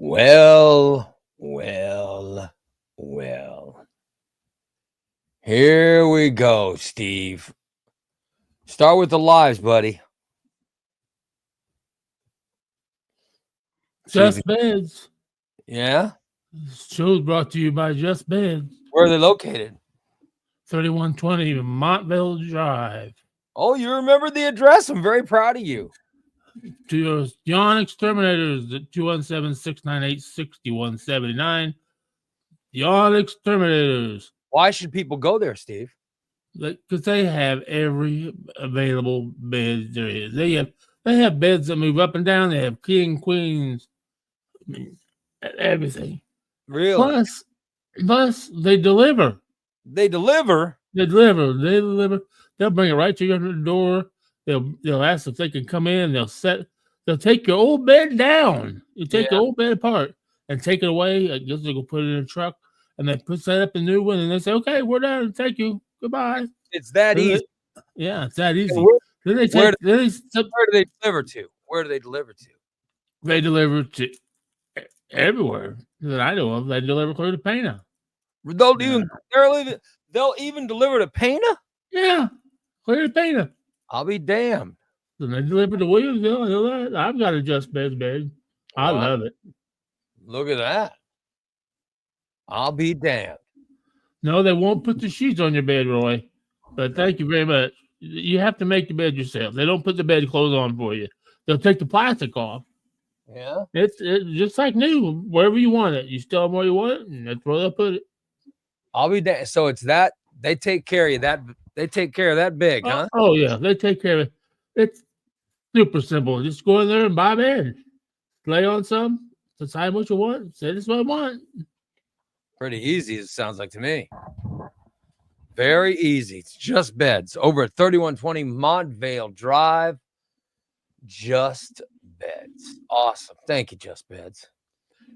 Well, well, well. Here we go, Steve. Start with the lives, buddy. Just Beds. Yeah? This show is brought to you by Just Beds. Where are they located? 3120 Montville Drive. Oh, you remember the address? I'm very proud of you. To your Yawn Exterminators at 217-698-6179. Yawn Exterminators. Why should people go there, Steve? Because they have every available bed there is. They have beds that move up and down. They have king, queens, I mean, everything. Really? Plus, they deliver. They deliver? They deliver. They'll bring it right to your door. They'll ask if they can come in. They'll take your old bed down. You take the old bed apart and take it away. I guess they'll go put it in a truck and then set up a new one. And they say, "Okay, we're done. Thank you. Goodbye." It's that easy. Yeah, it's that easy. Where do they deliver to? Where do they deliver to? They deliver to everywhere that I know of. They deliver clear to Pana. They'll even deliver to Pana? Yeah, clear to Pana. I'll be damned. Then they deliver to Williamsville. I've got a Just Beds bed. I love it. Look at that. I'll be damned. No, they won't put the sheets on your bed, Roy. But thank you very much. You have to make the bed yourself. They don't put the bed clothes on for you. They'll take the plastic off. Yeah. It's just like new. Wherever you want it. You still have where you want it, and that's where they'll put it. I'll be damned. So it's that they take care of that. They take care of that big, huh? Oh yeah, they take care of it. It's super simple. Just go in there and buy a bed. Lay on some. Decide what you want. Say this is what I want. Pretty easy, it sounds like to me. Very easy. It's Just Beds over at 3120 Montvale Drive. Just Beds. Awesome. Thank you, Just Beds.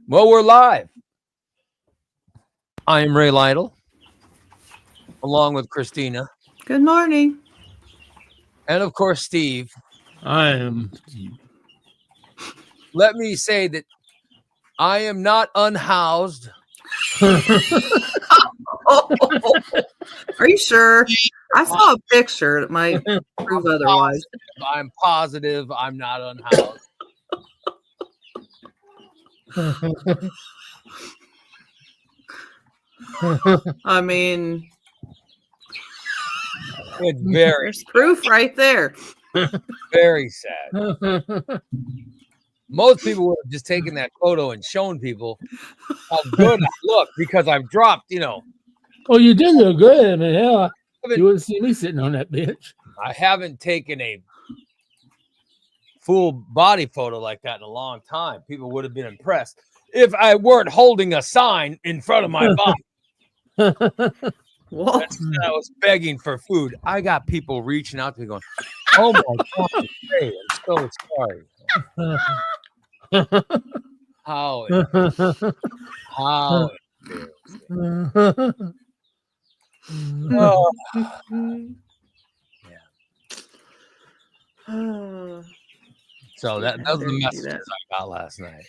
Well, we're live. I am Ray Lytle, along with Christina. Good morning. And of course, Steve. I am Steve. Let me say that I am not unhoused. Are you sure? I saw a picture that might prove otherwise. I'm positive I'm not unhoused. I mean, it's very there's proof right there. Very sad. Most people would have just taken that photo and shown people how good I look because I've dropped, Oh, you did look good. I mean, hell, you wouldn't see me sitting on that bench. I haven't taken a full body photo like that in a long time. People would have been impressed if I weren't holding a sign in front of my body. What? I was begging for food. I got people reaching out to me going, "Oh my God, hey, I'm so sorry." How So that was the messages I got last night.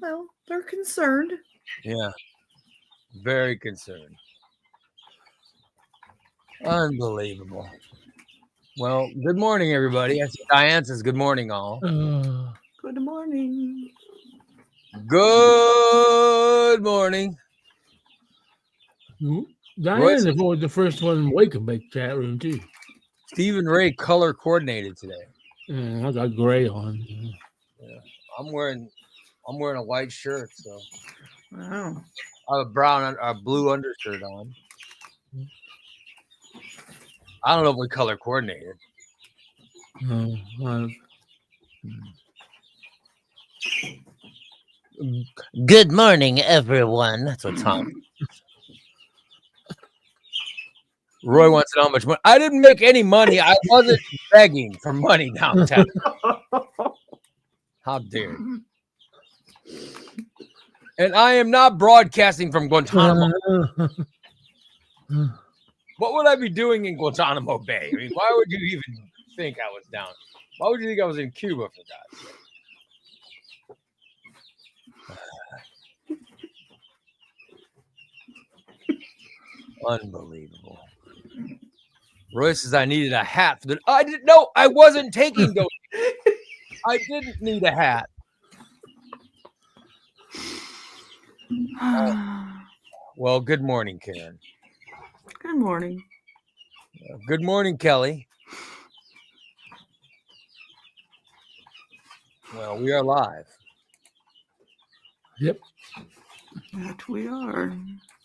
Well, they're concerned. Yeah, very concerned. Unbelievable. Well, good morning, everybody. Diane says good morning, all. Good morning. Good morning. Diane was the first one in Wake Up Bake chat room, too. Stephen Ray color coordinated today. I got gray on. Yeah. I'm wearing a white shirt, so Wow. I have a blue undershirt on. I don't know if we color coordinated. Good morning, everyone. That's what Tom. Roy wants to know how much money. I didn't make any money. I wasn't begging for money downtown. How dare you? And I am not broadcasting from Guantanamo. What would I be doing in Guantanamo Bay? I mean, why would you even think I was down? Why would you think I was in Cuba for Unbelievable. Roy says I needed a hat for the. I didn't. No, I wasn't taking those. I didn't need a hat. Well, good morning, Karen. Good morning. Good morning, Kelly. Well, we are live. Yep. That we are.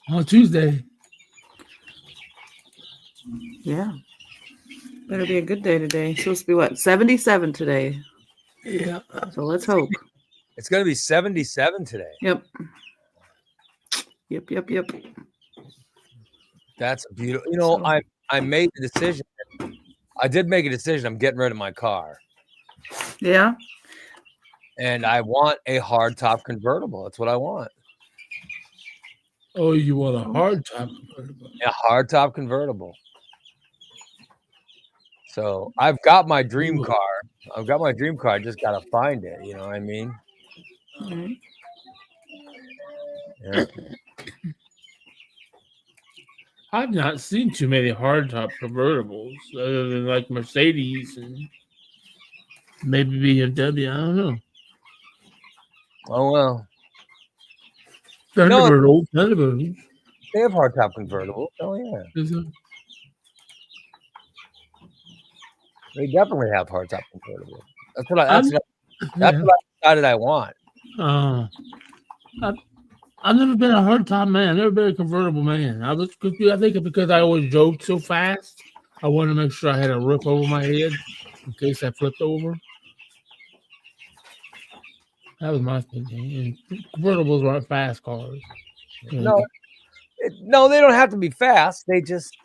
On Tuesday. Yeah. Better be a good day today. It's supposed to be what? 77 today. Yeah. So let's hope. It's going to be 77 today. Yep. Yep. That's beautiful. You know, So- I made the decision. I did make a decision. I'm getting rid of my car. Yeah. And I want a hardtop convertible. That's what I want. Oh, you want a hard top convertible? A hardtop convertible. So I've got my dream Ooh. car. I've got my dream car. I just got to find it. You know what I mean? Right. Yeah. I've not seen too many hardtop convertibles other than like Mercedes and maybe BMW. I don't know. Oh, well. Thunderbird. They have hardtop convertibles. Oh, yeah. They definitely have hardtop convertibles. That's what I decided I want. I've never been a hardtop man. I've never been a convertible man. I think because I always drove so fast, I wanted to make sure I had a roof over my head in case I flipped over. That was my thinking. And convertibles aren't fast cars. No, they don't have to be fast. They just,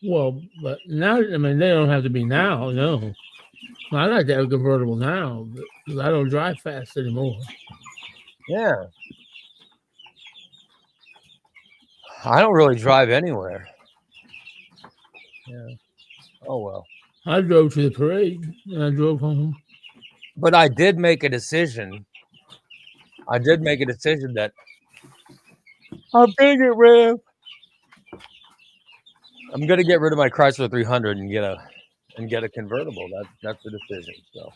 Well, but now, I mean, they don't have to be now. No, I like to have a convertible now because I don't drive fast anymore. Yeah. I don't really drive anywhere. Yeah. Oh, well. I drove to the parade and I drove home. But I did make a decision. That I'm going to get rid of. I'm going to get rid of my Chrysler 300 and get a convertible. That's the decision. So,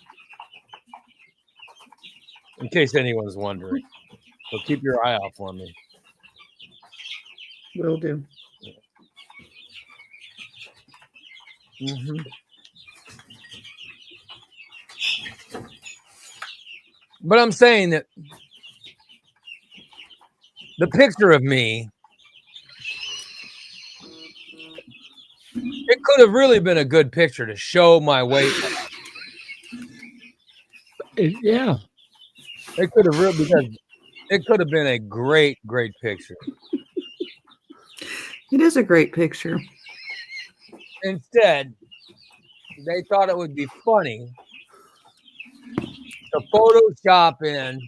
in case anyone's wondering, so keep your eye out for me. Will do. Mm-hmm. But I'm saying that the picture of me, it could have really been a good picture to show my weight. Yeah. It could have been a great picture. It is a great picture. Instead, they thought it would be funny to Photoshop in.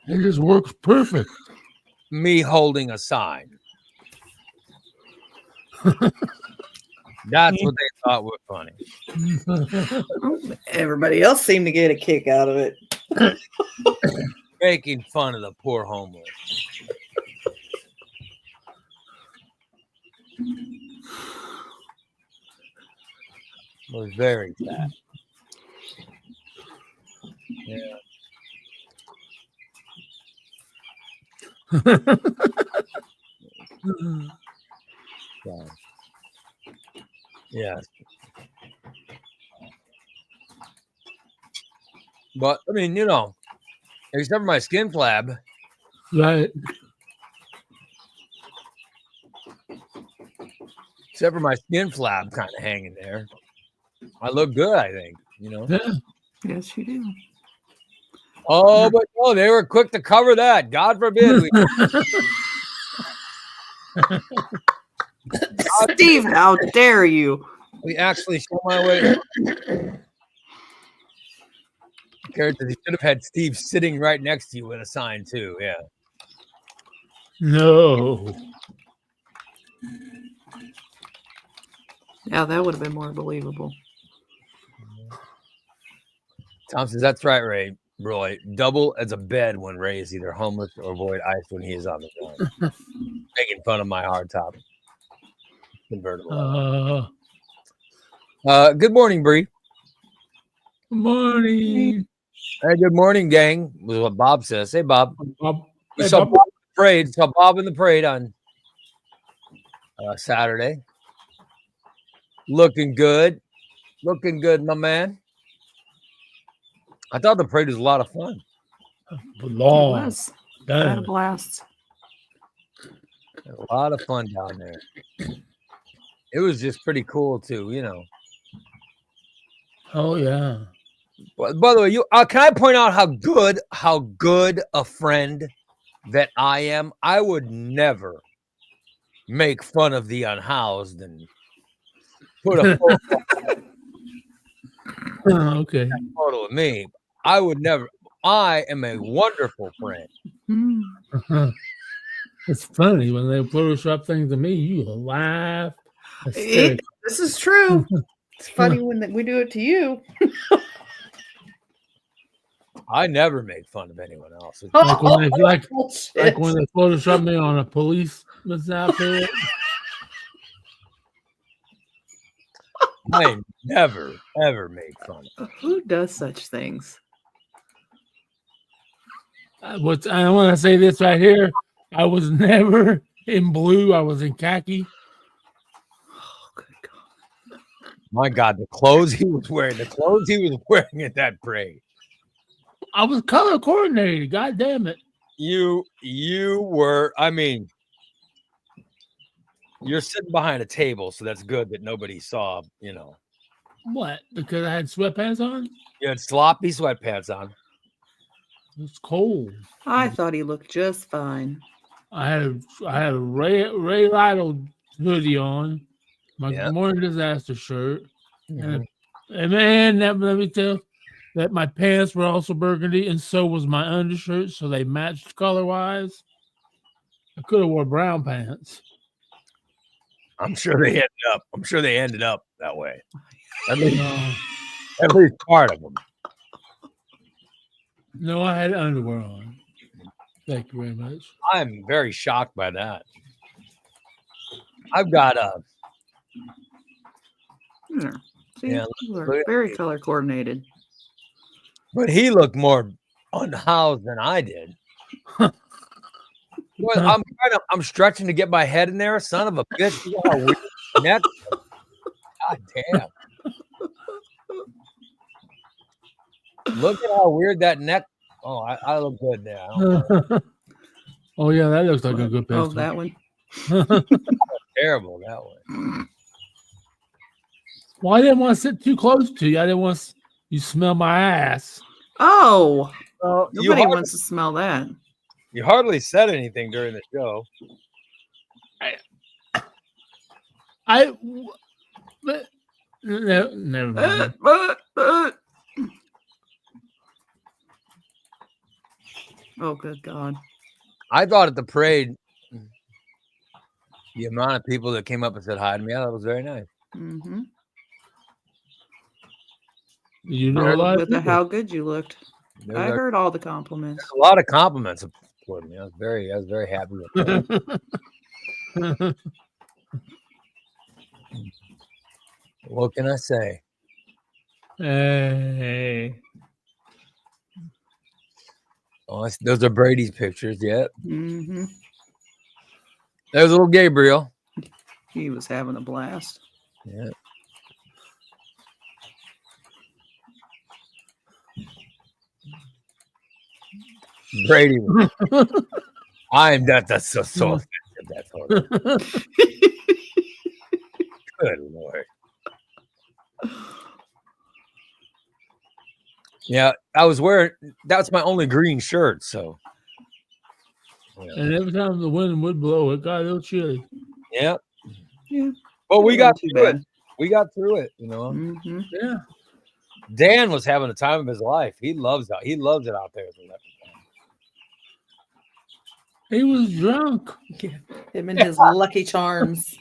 It just works perfect. Me holding a sign. That's what they thought was funny. Everybody else seemed to get a kick out of it. Making fun of the poor homeless. It was very sad. Yeah. So, yes. But I mean, except for my skin flab. Right. Except for my skin flab kind of hanging there. I look good, I think, Yeah. Yes, you do. Oh, but no, they were quick to cover that. God forbid. Steve, how dare you? We actually show my way. Character, they should have had Steve sitting right next to you with a sign too. Yeah. No. Yeah, that would have been more believable. Tom says, that's right, Ray. Roy, double as a bed when Ray is either homeless or void ice when he is on the ground. Making fun of my hardtop convertible. Good morning, Bree. Good morning. Hey, good morning, gang. Was what Bob says. Hey, Bob. Bob. We Hey, saw Bob. Bob in the parade. Saw Bob in the parade on Saturday. Looking good. Looking good, my man. I thought the parade was a lot of fun. It Long. was. I had a Done. blast. A lot of fun down there. It was just pretty cool too, you know. Oh yeah. By the way, you can I point out how good a friend that I am? I would never make fun of the unhoused and put a Okay. photo of me. I would never. I am a wonderful friend. Mm. It's funny when they Photoshop things to me. You laugh. Hysterical. This is true. It's funny when we do it to you. I never make fun of anyone else. Like when they like Bullshit. when they Photoshop me on a policeman's outfit. I never ever make fun of. Who does such things? I want to say this right here. I was never in blue. I was in khaki. Oh, good God. My God, the clothes he was wearing at that parade. I was color coordinated. God damn it. You were. I mean, you're sitting behind a table, so that's good that nobody saw. You know, What? Because I had sweatpants on? you had sloppy sweatpants on. It's cold. I thought he looked just fine. I had a Ray Lytle hoodie on, my Yeah. Morning Disaster shirt, Mhm. and man, let me tell that my pants were also burgundy, and so was my undershirt, so they matched color wise. I could have wore brown pants. I'm sure they ended up that way. At least, No, at least part of them. no, I had underwear on. Thank you very much. I'm very shocked by that. I've got Yeah. See, Yeah, you are look at very you. color coordinated. but he looked more unhoused than I did. Well, I'm stretching to get my head in there. Son of a bitch! You got a weird neck. God damn! Look at how weird that neck. Oh, I look good there. I don't Oh yeah, that looks like a good Oh, pistol. that one. terrible that way. Well, I didn't want to sit too close to you. I didn't want you smell my ass. Oh, Well, nobody wants to smell that. you hardly said anything during the show. Never mind. Oh, good God. I thought at the parade, the amount of people that came up and said hi to me, I thought it was very nice. Mm-hmm. You know a lot of people. How good you looked. There I was heard all the compliments. a lot of compliments for me. I was very happy with that. What can I say? Hey. Oh, those are Brady's pictures. Yeah, Mm-hmm. there's little Gabriel. He was having a blast. Yeah. Brady. That's so offensive. That photo. Good Lord. Yeah, I was wearing. That's my only green shirt. So. Yeah. And every time the wind would blow, it got a little chilly. Yeah. Yeah. But we got Wasn't too through it. bad. We got through it. You know. Mm-hmm. Yeah. Dan was having the time of his life. He loves it out there. At the Leopard Farm. He was drunk. Him and his Lucky Charms.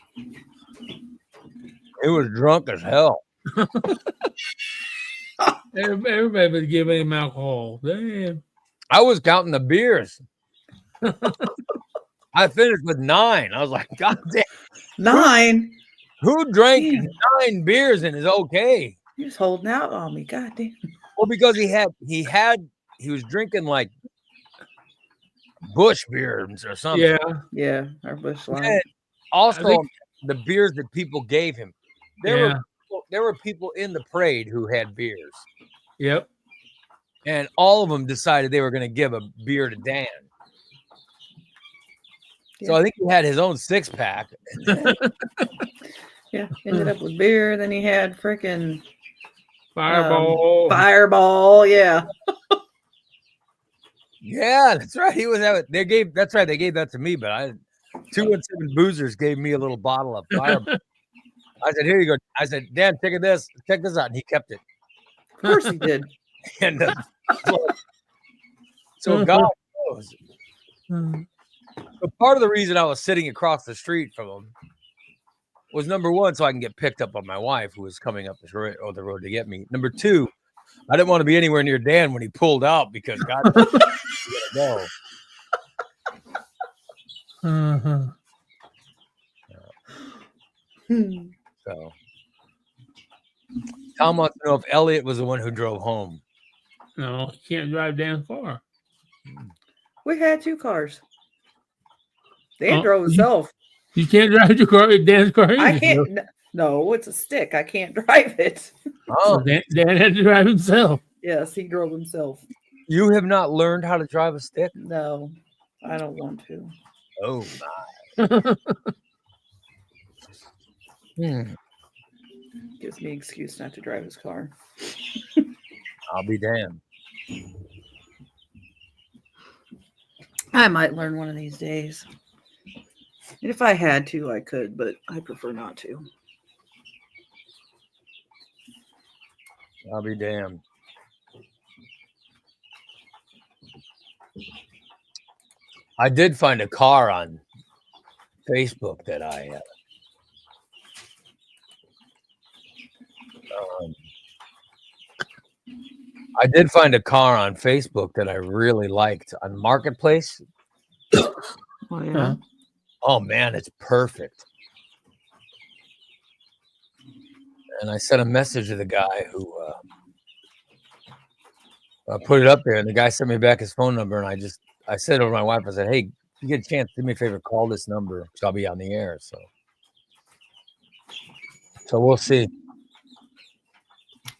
He was drunk as hell. Everybody was giving him alcohol. Damn. I was counting the beers. I finished with 9. I was like, God damn, 9. who drank Damn. 9 beers and is okay? He was holding out on me. God damn. Well, because he was drinking like Bush beers or something. Yeah. Yeah, our Bush line. And also, think- the beers that people gave him. There were people in the parade who had beers, Yep. and all of them decided they were going to give a beer to Dan. So I think he had his own 6-pack. Yeah, ended up with beer. Then he had freaking Fireball. Fireball. Yeah. Yeah, that's right. He was having. That's right. They gave that to me, but 217 Boozers gave me a little bottle of Fireball. I said, "Here you go." I said, "Dan, check this out," and he kept it. Of course he did. And so God knows. So part of the reason I was sitting across the street from him was, number one, so I can get picked up by my wife, who was coming up the road to get me. Number two, I didn't want to be anywhere near Dan when he pulled out because God knows he gotta go. Uh-huh. So Tom wants to know if Elliot was the one who drove home. No, he can't drive damn far. We had 2 cars. Dan Oh, drove himself. You can't drive your car. Dan's car. I either. can't. No, it's a stick. I can't drive it. So Oh, Dan had to drive himself. Yes, he drove himself. you have not learned how to drive a stick? No, I don't want to. Oh my. Gives me an excuse not to drive his car. I'll be damned. I might learn one of these days. And if I had to, I could, but I prefer not to. I'll be damned. I did find a car on Facebook that I did find a car on Facebook that I really liked on Marketplace. Oh, yeah. Oh man, it's perfect. And I sent a message to the guy who put it up there, and the guy sent me back his phone number, and I said over to my wife, I said, "Hey, if you get a chance, do me a favor, call this number because I'll be on the air." So we'll see.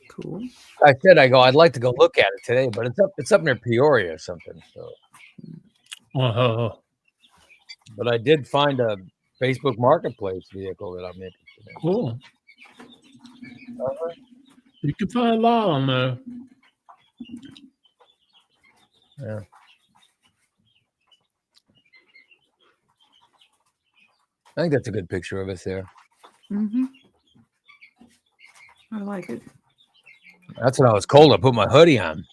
Cool. I said, I'd like to go look at it today, but it's up near Peoria or something. So, but I did find a Facebook Marketplace vehicle that I'm interested in. Cool. You can find a lot on there. Yeah. I think that's a good picture of us there. Mm-hmm. I like it. That's when I was cold. I put my hoodie on.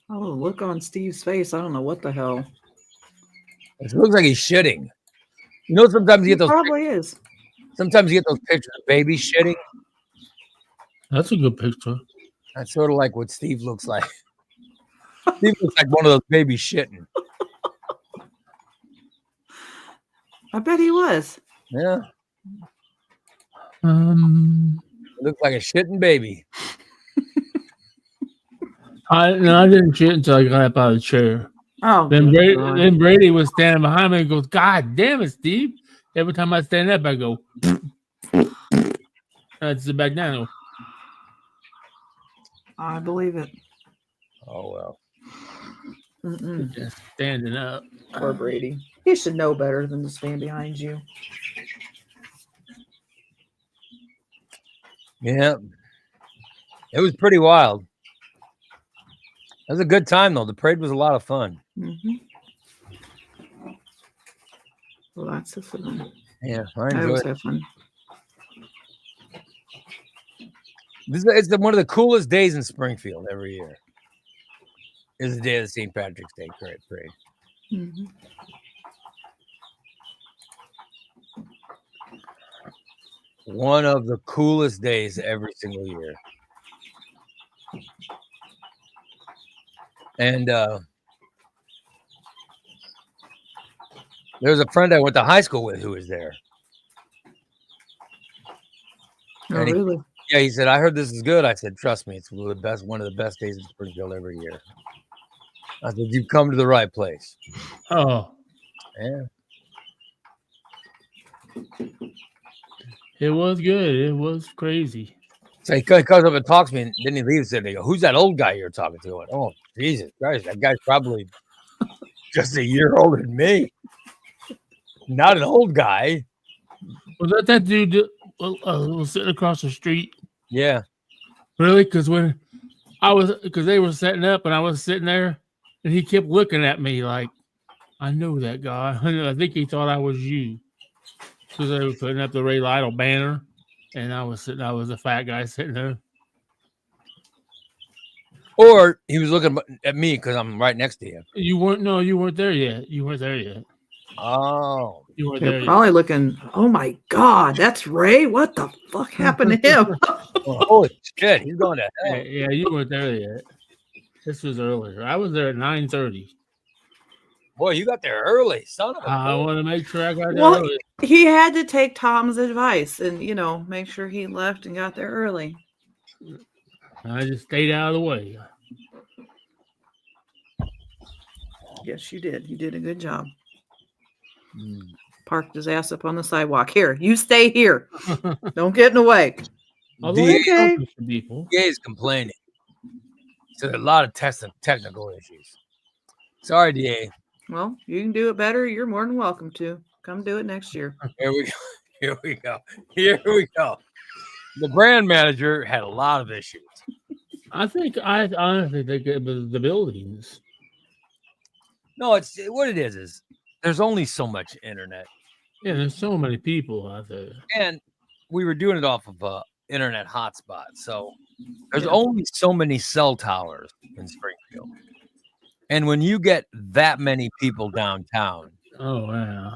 Oh, look on Steve's face. I don't know what the hell. It looks like he's shitting. You know, sometimes you He get those. probably is. Sometimes you get those pictures of babies shitting. That's a good picture. That's sort of like what Steve looks like. Steve looks like one of those babies shitting. I bet he was. Yeah, I looks like a shitting baby. didn't shit until I got up out of the chair. Oh, Then good God. Brady was standing behind me and goes, "God damn it, Steve!" Every time I stand up, I go, I sit back down. I believe it. Oh well. Mm-mm. Just standing up. Poor Brady. He should know better than to stand behind you. Yeah, it was pretty wild. It was a good time though. The parade was a lot of fun. Mm-hmm. Lots of fun. Yeah, I I always enjoyed it. have fun. It's one of the coolest days in Springfield every year. Is the day of the St. Patrick's Day parade. Mm-hmm. One of the coolest days every single year. And there's a friend I went to high school with who was there. Oh, And he- really? Yeah, he said, I heard this is good. I said, trust me, it's one of the best days in Springfield every year. I said, you've come to the right place. Oh, Yeah. it was good. It was crazy. So he comes up and talks to me, and then he leaves. And they go, who's that old guy you're talking to? I went, oh, Jesus Christ, that guy's probably just a year older than me. Not an old guy. Was that dude that was sitting across the street? Yeah. Really? Because they were setting up and I was sitting there and he kept looking at me like, I know that guy. I think he thought I was you. Because they were putting up the Ray Lytle banner and I was the fat guy sitting there. Or he was looking at me because I'm right next to you. You weren't there yet. You weren't there yet. Oh. You weren't They're there yet. probably looking, oh my God, that's Ray. What the fuck happened to him? Oh, holy shit. He's going to hell. Yeah, you weren't there yet. This was earlier. I was there at 9:30. Boy, you got there early, son of a I bitch. want to make sure I got there Well, early. he had to take Tom's advice and, make sure he left and got there early. I just stayed out of the way. Yes, you did. You did a good job. Mm. Parked his ass up on the sidewalk. Here, you stay here. Don't get in the way. Although DA it's Okay. open for people. is complaining. So a lot of technical issues. Sorry, DA. Well, you can do it better. You're more than welcome to. Come do it next year. Here we go. Here we go. Here we go. The brand manager had a lot of issues. I honestly think it was the buildings. No, it's what it is there's only so much internet. Yeah, there's so many people out there. And we were doing it off of a internet hotspot. So there's Yeah. only so many cell towers in Springfield. And when you get that many people downtown, Oh yeah,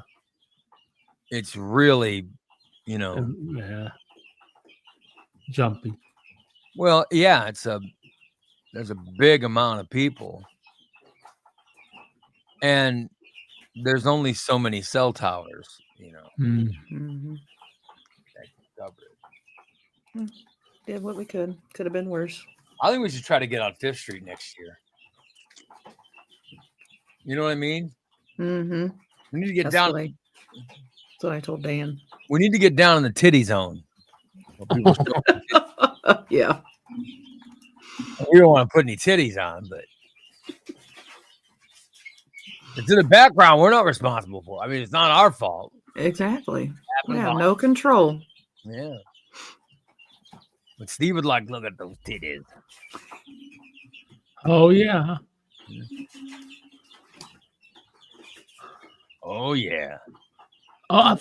it's really, you know, yeah. Jumping. well, yeah, there's a big amount of people. And there's only so many cell towers, Mm. Mhm. that can cover it. Did what we could. Could have been worse. I think we should try to get on 5th Street next year. You know what I mean? Mm-hmm. We need to get That's down. That's what I told Dan. We need to get down in the titty zone. Where people show- Yeah. we don't want to put any titties on, but it's in the background. We're not responsible for. I mean, it's not our fault. Exactly. We Happened have behind- no control. Yeah. But Steve would like, look at those titties. Oh yeah. Oh yeah. Oh,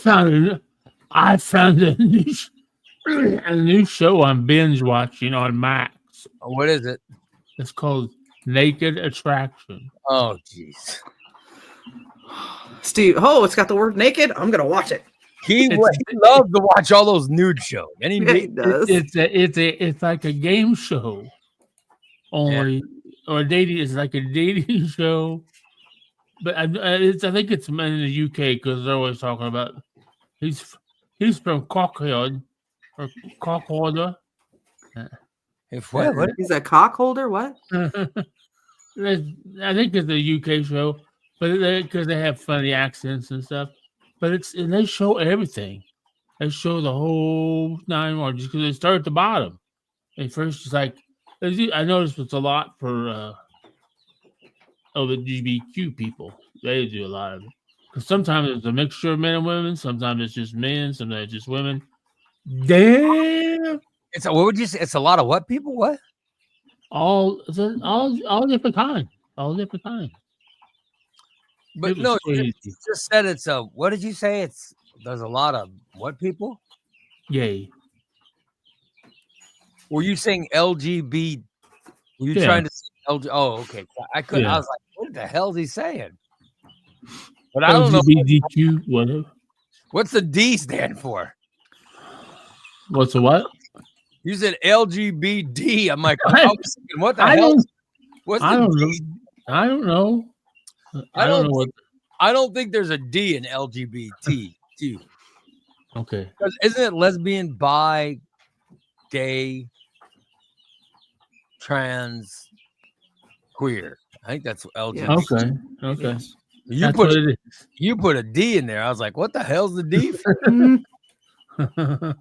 I found a new show on binge watching on Max. What is it? It's called Naked Attraction. Oh jeez. Steve, oh, it's got the word naked. I'm gonna watch it. He It's- loved to watch all those nude shows. And he Yeah, he does. It's like a game show, only or dating. It's like a dating show, but I think it's in the UK because they're always talking about he's from Cockhead or Cockholder. If what? He's a cock holder. What? I think it's a UK show, but because they have funny accents and stuff. But they show everything. They show the whole 9 yards just because they start at the bottom. At first, it's like I noticed it's a lot for LGBTQ people. They do a lot of it because sometimes it's a mixture of men and women. Sometimes it's just men. Sometimes it's just women. Damn, What would you say? It's a lot of what people? What? all different kind. All different kind. But It was no, you crazy. just said it's a. What did you say? There's a lot of what people? Yay. Were you saying LGB? Were you Yeah. trying to say LG? Oh, okay. I couldn't. Yeah. I was like, what the hell is he saying? But I don't know. LGBTQ, whatever. What's the D stand for? What's the what? You said LGBT. I'm like, I was thinking, what the I hell? don't. What's I the don't know. D? I don't know. I I don't don't know what. I don't think there's a D in LGBT. Too. Okay. Because isn't it lesbian, bi, gay, trans, queer? I think that's LGBT. Okay. Okay. Yes. You That's put what it you put a D in there. I was like, what the hell's the D for? Mhm. is. Well,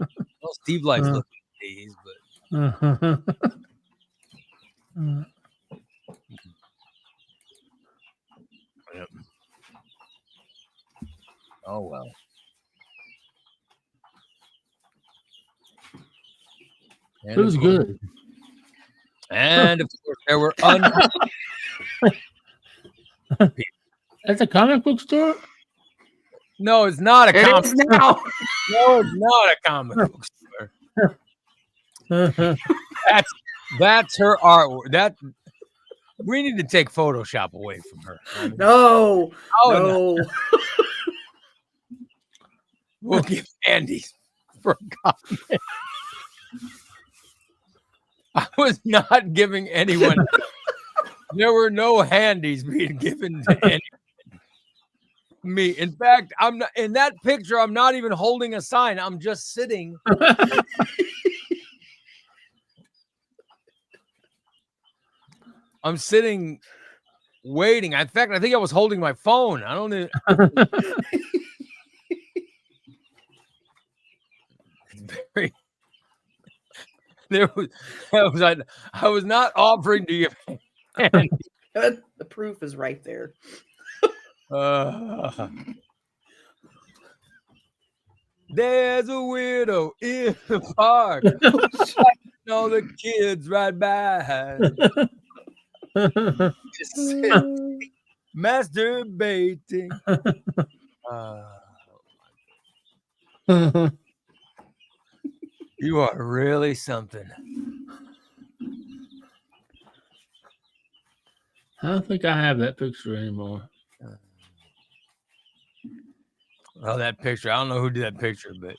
Steve likes Uh. looking at D's, but yep. Oh well. And It was of course- good. And of course, there were At the comic book store? no, it's not a It comic. is now. No, it's not a comic book store. That's her artwork. That we need to take Photoshop away from her. I mean, No. oh, no. No. We'll give Andy's for a comment. I was not giving anyone. There were no handies being given to anyone. Me. In fact, I'm not in that picture. I'm not even holding a sign. I'm just sitting. I'm sitting, waiting. In fact, I think I was holding my phone. I don't know. Very. I was not offering to give hand. The proof is right there. There's a widow in the park. All the kids ride by. Just masturbating. You are really something. I don't think I have that picture anymore. Well, that picture, I don't know who did that picture, but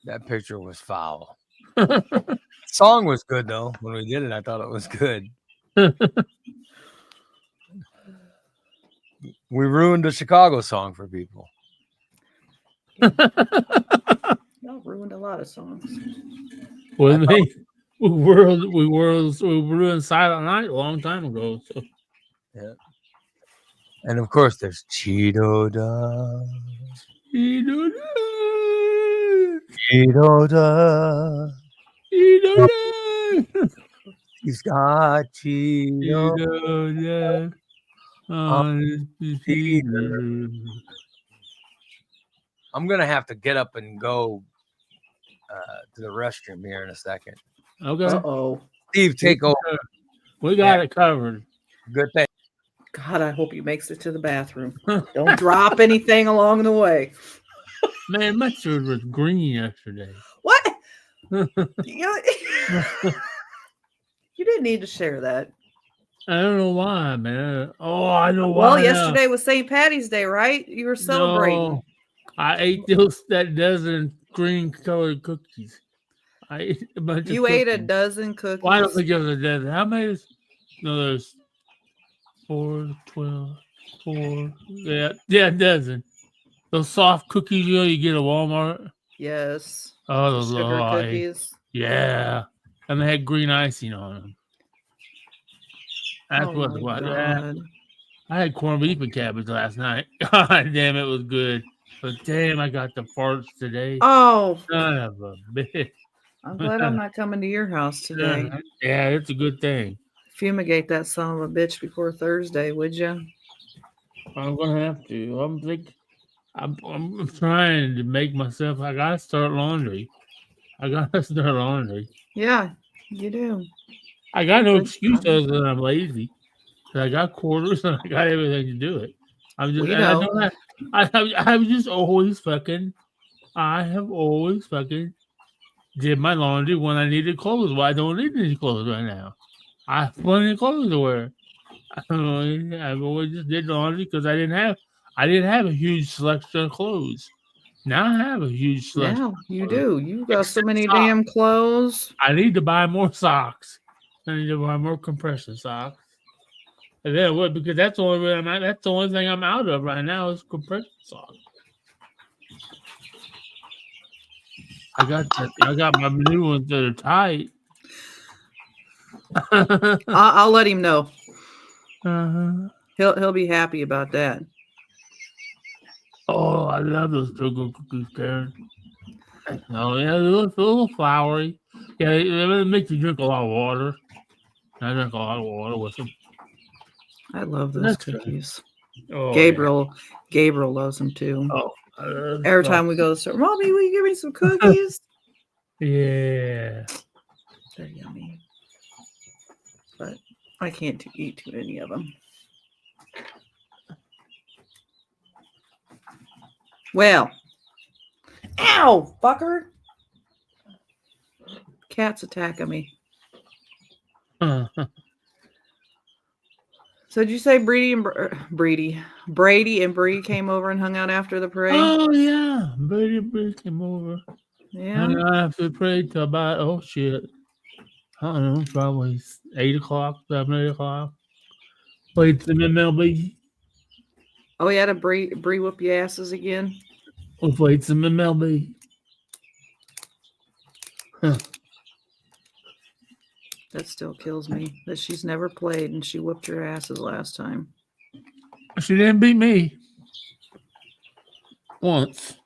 that picture was foul. The song was good, though. When we did it, I thought it was good. We ruined a Chicago song for people. Y'all ruined a lot of songs. Well, we ruined Silent Night a long time ago. So. Yeah. And of course, there's Cheeto Dog. Cheeto Dog. He's got Cheeto. I'm gonna have to get up and go to the restroom here in a second. Okay. Uh-oh. Steve, take over. We got it covered. Good thing. God, I hope he makes it to the bathroom. Don't drop anything along the way. Man, my shirt was green yesterday. What? You didn't need to share that. I don't know why, man. Oh, I know why. Well, now. yesterday was St. Patty's Day, right? You were celebrating. No, I ate that dozen green colored cookies. I ate a bunch You of ate a cookies. dozen cookies. Well, I don't think it was a dozen. How many? No, there's 4, 12, 4. Yeah, a dozen. Those soft cookies you get at Walmart. Yes. Oh, those Sugar cookies. yeah. And they had green icing on them. That's Oh what it my was. Yeah. God. I had corned beef and cabbage last night. God damn, it was good. But damn, I got the farts today. Oh, Son of a bitch. I'm glad I'm not coming to your house today. Yeah, it's a good thing. Fumigate that son of a bitch before Thursday, would you? I'm gonna have to. I'm trying to make myself. I gotta start laundry. Yeah, you do. I got no excuse other than I'm lazy. 'Cause I got quarters and I got everything to do it. I'm just. We and know. I've just always fucking. I have always fucking did my laundry when I needed clothes. Well, I don't need any clothes right now. I have plenty of clothes to wear. I've always just did laundry because I didn't have a huge selection of clothes. Now I have a huge slush. Now you do. You got so many Socks. damn clothes. I need to buy more socks. I need to buy more compression socks. And then what? Because that's the only way I'm out. That's the only thing I'm out of right now is compression socks. I got my new ones that are tight. I'll let him know. Uh-huh. He'll be happy about that. Oh, I love those sugar cookies, Karen. Oh yeah, they look a little floury. Yeah, it makes you drink a lot of water. I drink a lot of water with them. I love those That's good. cookies. Oh, Gabriel loves them too. Yeah. Every time we go to the store, Mommy, will you give me some cookies? Yeah. They're yummy. But I can't eat too many of them. Well. Ow, fucker. Cat's attacking me. So did you say Brady and Bree came over and hung out after the parade? Oh yeah, Brady came over. Yeah. Hung out after the parade till about I don't know, probably 8 o'clock, 7, 8 o'clock. Played some MLB. Oh yeah, to Bree whoop your asses again. We played some MLB. Huh. That still kills me that she's never played and she whooped your asses last time. She didn't beat me. Once.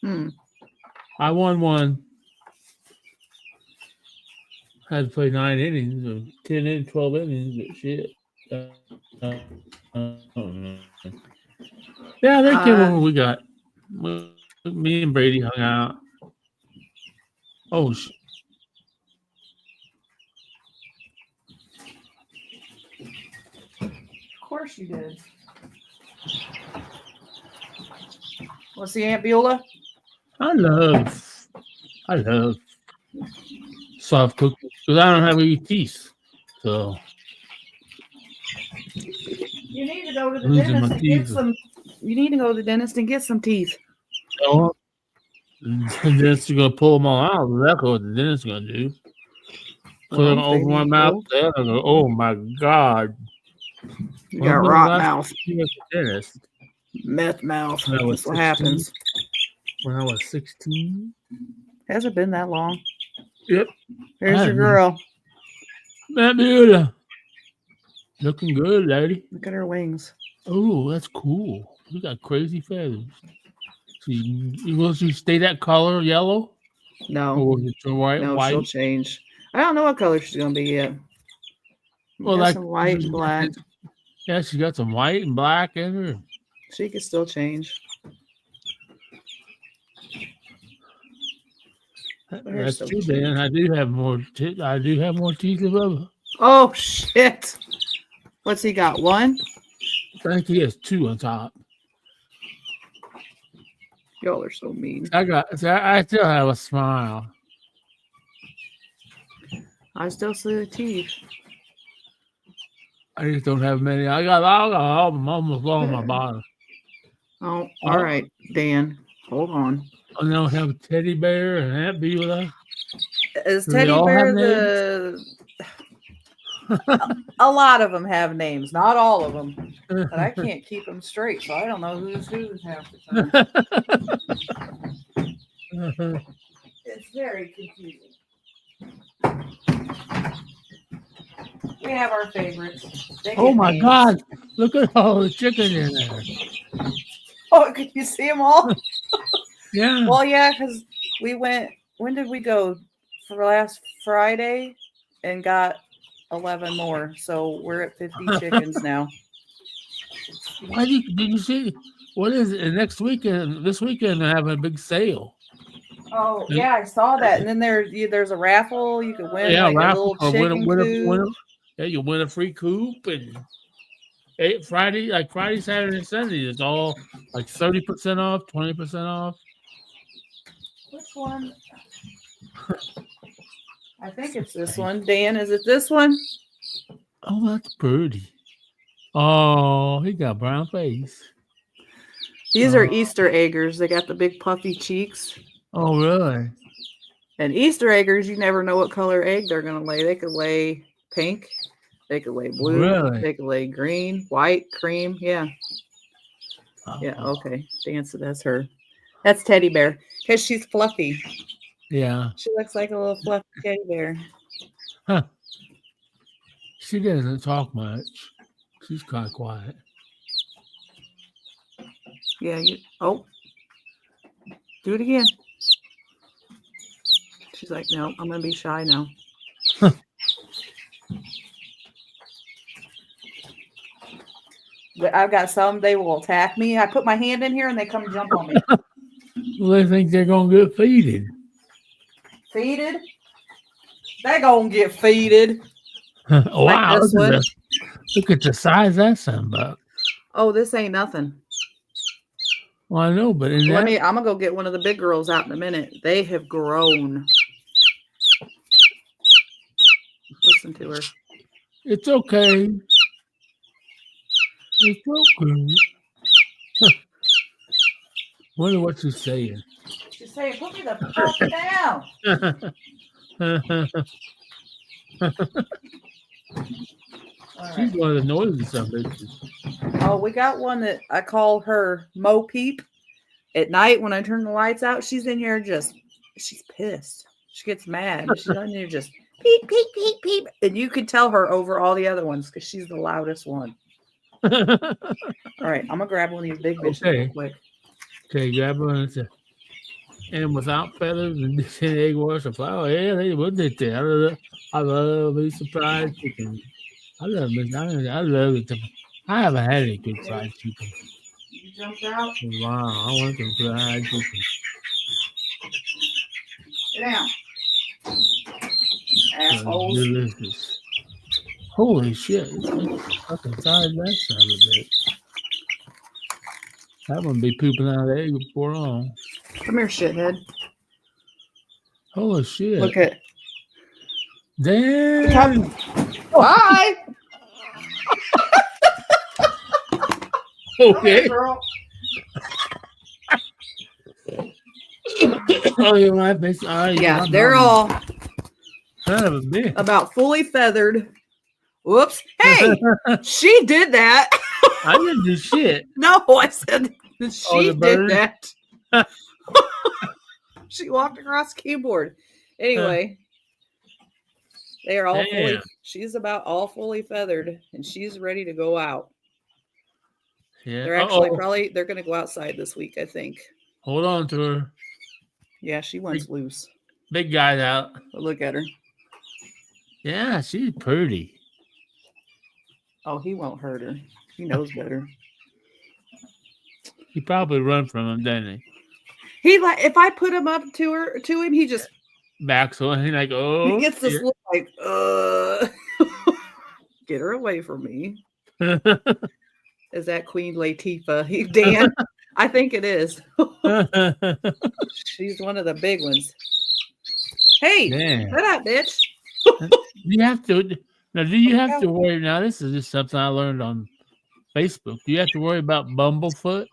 I won one. Had to play 9 innings or 10 innings, 12 innings, but shit. Yeah, they came over. We got me and Brady hung out. Oh, Of course you did. What's the Aunt Beulah? I love soft cookies because I don't have any teeth. So You need to go to the Losing my dentist and get teeth. some. You need to go to the dentist and get some teeth. the dentist is gonna pull them all out. That's what the dentist is gonna do. So they're gonna open my mouth. They're gonna go, oh my god! You got rot mouth, Dentist. meth mouth. When I was That's what 16. happens. When I was 16. Has it been that long? Yep. There's I your haven't. girl. That Beulah. Looking good, lady. Look at her wings. Oh, that's cool. You got crazy feathers. Will she stay that color, yellow? No, Or was it white? no, white? she'll change. I don't know what color she's gonna be yet. Well, Got like some white and black. Yeah, she got some white and black in her. She can still change. That's so true, cute. Dan. I do have more. I do have more teeth than Bubba. Oh shit! What's he got? One? I think he has 2 on top. Y'all are so mean. I still have a smile. I still see the teeth. I just don't have many. I got all of them almost all on my bottom. Oh, all right, Dan. Hold on. I don't have a teddy bear and Aunt Beulah. Is Do they Teddy all Bear have the? A lot of them have names, not all of them. But I can't keep them straight, so I don't know who's half the time. It's very confusing. We have our favorites. They Oh get my names. God! Look at all the chicken in there. Oh, can you see them all? Yeah. Well, yeah, because we went. When did we go? For last Friday, and got 11 more. So we're at 50 chickens now. Why did you see? What is it? Next weekend, this weekend, they're having a big sale. Oh yeah, I saw that. And then there's a raffle. You could win like raffle a little chicken coop. Yeah, you win a free coop and Friday, Saturday, and Sunday, it's all like 30% off, 20% off. Which one? I think it's this one. Dan, is it this one? Oh, that's pretty. Oh, he got brown face. These are Easter eggers. They got the big puffy cheeks. Oh, really? And Easter eggers, you never know what color egg they're gonna lay. They could lay pink, they could lay blue, Really? they could lay green, white, cream. Yeah. Yeah, Oh, okay. Dancer, that's her. That's Teddy Bear. Because she's fluffy. yeah. She looks like a little fluffy teddy bear. Huh. She doesn't talk much. She's kind of quiet. Yeah, you oh. Do it again. She's like, no, I'm gonna be shy now. But I've got some, they will attack me. I put my hand in here and they come jump on me. Well, they think they're gonna get feeded. Feeded? They gonna get feeded. Wow! this one. Look at the size of that sunbuck. Oh, this ain't nothing. Well, I know, but in I'm that, gonna go get one of the big girls out in a minute. They have grown. Listen to her. it's okay. It's okay. Wonder what she's saying. She's saying, put me the fuck down. All She's right. one of the noisy some bitches. Oh, we got one that I call her Mo Peep. At night when I turn the lights out, she's in here she's pissed. She gets mad. She's in here just peep, peep, peep, peep. And you can tell her over all the other ones because she's the loudest one. All right, I'm gonna grab one of these big bitches real quick. Okay, grab one. And without feathers and egg wash or flour, yeah, they would it there. I love me some fried chicken. I love it. I love it. I haven't had any good fried chicken. You jumped out. Wow, I want some fried chicken. Get down. That's Assholes. delicious. Holy shit. Fucking size that son of a bitch. That one be pooping out of the egg before long. Come here, shithead. Holy shit. Look at Damn. Bye. Okay. Girl. Oh, you want this? Yeah, they're all Son of a bitch. about fully feathered. Whoops. Hey, she did that. I didn't do shit. No, I said that she the did bird? that. She walked across the keyboard. Anyway, they are all fully, Damn. she's about all fully feathered and she's ready to go out. Yeah. They're actually Uh-oh. they're gonna go outside this week, I think. Hold on to her. Yeah, she wants loose. Big guy's out. But look at her. Yeah, she's pretty. Oh, he won't hurt her. He knows better. He probably run from him, doesn't he? He like if I put him up to him, he just Backs away. He's like, oh. he gets this look like, get her away from me. Is that Queen Latifah? Dan, I think it is. She's one of the big ones. Hey, Damn. shut up, bitch. You have to now. Do you have to worry? Now, this is just something I learned on Facebook. Do you have to worry about Bumblefoot?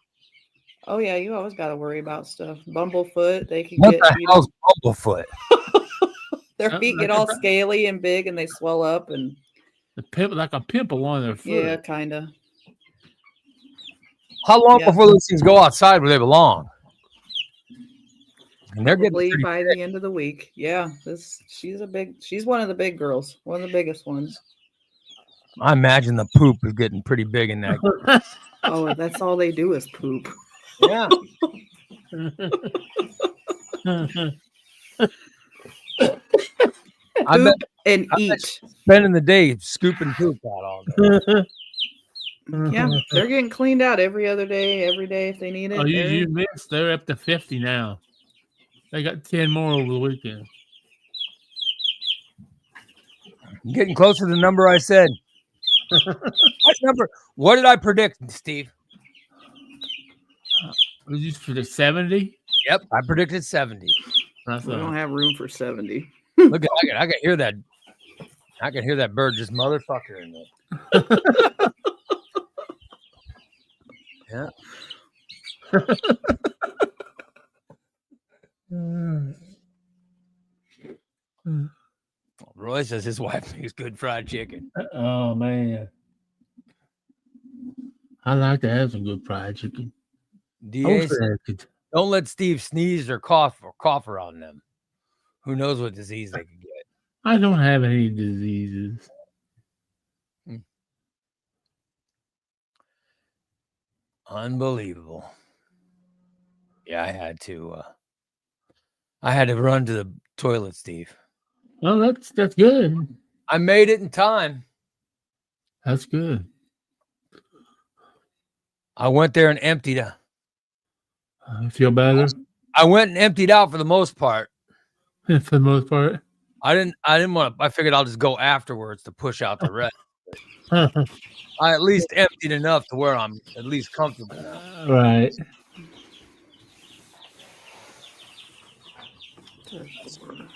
Oh yeah, you always got to worry about stuff. Bumblefoot, they can What get the hell's Bumblefoot? their feet get all scaly and big, and they swell up, and The pimple, like a pimple on their foot. yeah, kind of. How long Yeah. before those things go outside where they belong? And they're getting Probably pretty by big. the end of the week. Yeah, she's one of the big girls, one of the biggest ones. I imagine the poop is getting pretty big in that. Oh, that's all they do is poop. Yeah. I bet Poop and I bet eat. spending the day scooping poop out all day. Yeah, they're getting cleaned out every other day, every day if they need it. Oh, They're- you missed. They're up to 50 now. They got 10 more over the weekend. I'm getting closer to the number I said. What number? What did I predict, Steve? Was you for the 70? Yep, I predicted 70. That's we don't have room for 70. Look at I can hear that. I can hear that bird just motherfucker in there. Yeah. Roy says his wife makes good fried chicken. Oh man, I like to have some good fried chicken. DA, Hopefully I could- don't let Steve sneeze or cough around them. Who knows what disease they could get? I don't have any diseases. Unbelievable. Yeah, I had to run to the toilet, Steve. Well, that's good. I made it in time. That's good. I went there and emptied out. I feel better I went and emptied out for the most part. for the most part. I didn't want to. I figured I'll just go afterwards to push out the rest. I at least emptied enough to where I'm at least comfortable now. Right.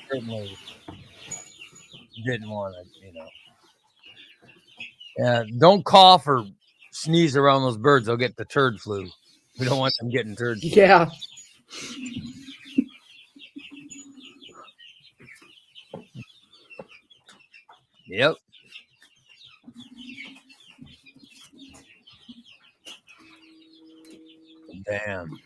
Certainly didn't want to, Yeah, don't cough or sneeze around those birds. They'll get the turd flu. We don't want them getting turd flu. Yeah. Yep. Damn.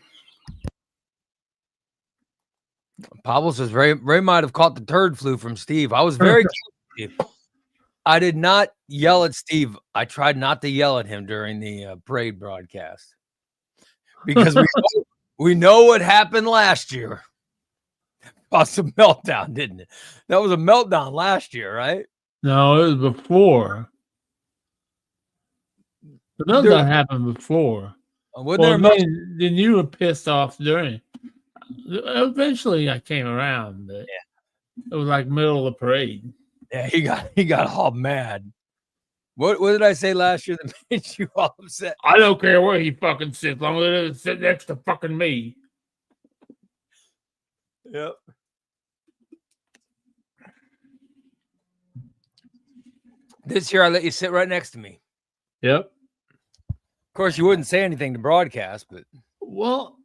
Pablo says Ray might have caught the turd flu from Steve. I was very cute, Steve. I did not yell at Steve. I tried not to yell at him during the parade broadcast because we know what happened last year. Caused a meltdown, didn't it? That was a meltdown last year, right? No, it was before. The meltdown happened before. Well, then you were pissed off during. Eventually, I came around, but it was like middle of the parade. Yeah, he got all mad. What did I say last year that made you all upset? I don't care where he fucking sits, as long as it doesn't sit next to fucking me. Yep. This year I let you sit right next to me. Yep. Of course, you wouldn't say anything to broadcast, but well,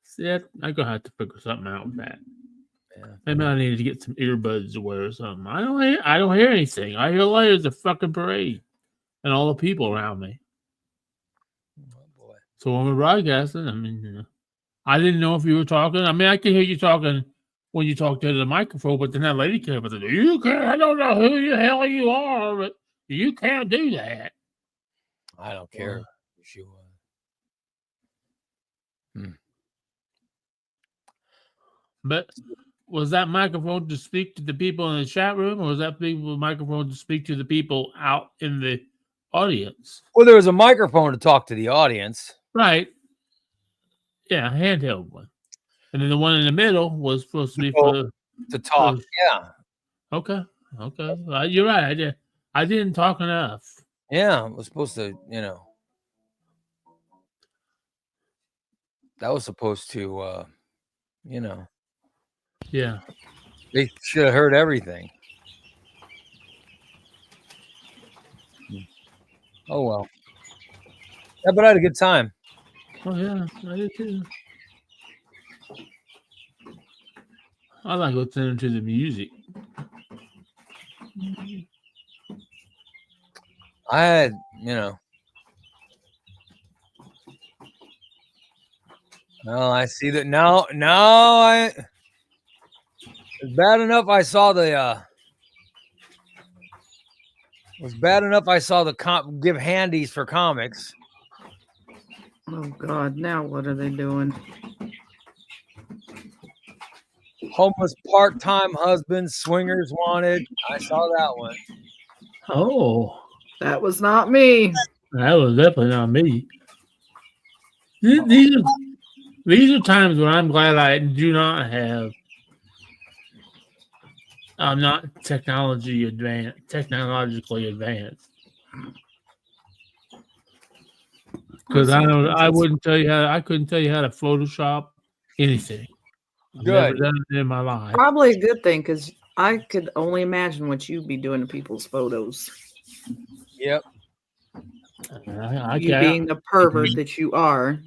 see, I'm gonna have to figure something out with that. Yeah. Maybe I need to get some earbuds to wear or something. I don't hear anything. I hear layers of fucking parade and all the people around me. Oh boy. So when we're broadcasting, I mean, I didn't know if you were talking. I mean, I can hear you talking when you talk to the microphone, but then that lady came up and said, "You can't. I don't know who the hell you are, but you can't do that." I don't care. But was that microphone to speak to the people in the chat room, or was that microphone to speak to the people out in the audience? Well, there was a microphone to talk to the audience. Right. Yeah, handheld one. And then the one in the middle was supposed to be for to talk. Yeah. Okay. You're right. I didn't talk enough. Yeah, it was supposed to, that was supposed to, Yeah. They should have heard everything. Oh, well. Yeah, but I had a good time. Oh, yeah, I did too. I like listening to the music. I had, well, I see that now. It's bad enough I saw the give handies for comics. Oh God, now what are they doing? Homeless part-time husbands, swingers wanted. I saw that one. Oh, that was not me. That was definitely not me. These are times when I'm glad I do not have. I'm not technologically advanced. Because I couldn't tell you how to Photoshop anything. I've never done it in my life. Probably a good thing, because I could only imagine what you'd be doing to people's photos. Yep. You being the pervert that you are.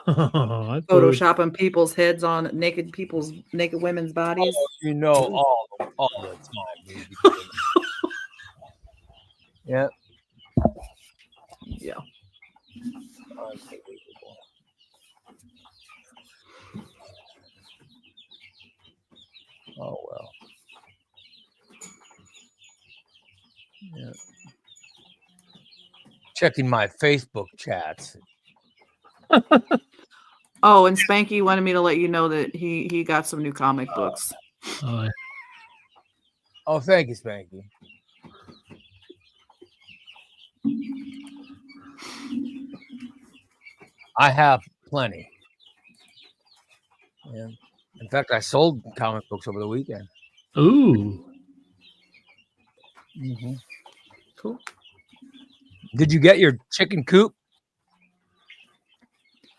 I could. Photoshopping people's heads on naked women's bodies. You know, all the time. we'd be doing that. Yeah. Yeah. Unbelievable. Oh well. Yeah. Checking my Facebook chats. Oh, and Spanky wanted me to let you know that he got some new comic books. Oh, thank you, Spanky. I have plenty. Yeah. In fact, I sold comic books over the weekend. Ooh. Mm-hmm. Cool. Did you get your chicken coop?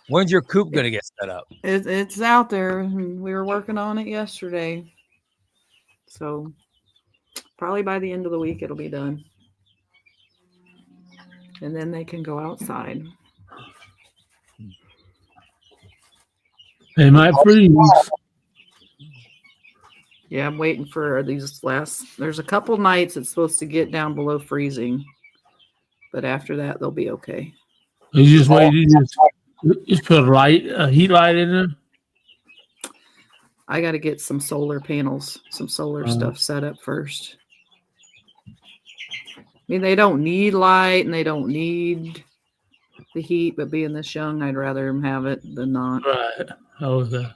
When's your coop going to get set up? It's out there. We were working on it yesterday. So probably by the end of the week it'll be done. And then they can go outside. They might freeze. Yeah, I'm waiting for these there's a couple nights it's supposed to get down below freezing. But after that they'll be okay. You just wait. You just put a heat light in there. I got to get some solar panels, some solar stuff set up first. I mean, they don't need light and they don't need the heat, but being this young, I'd rather them have it than not. Right. How was that?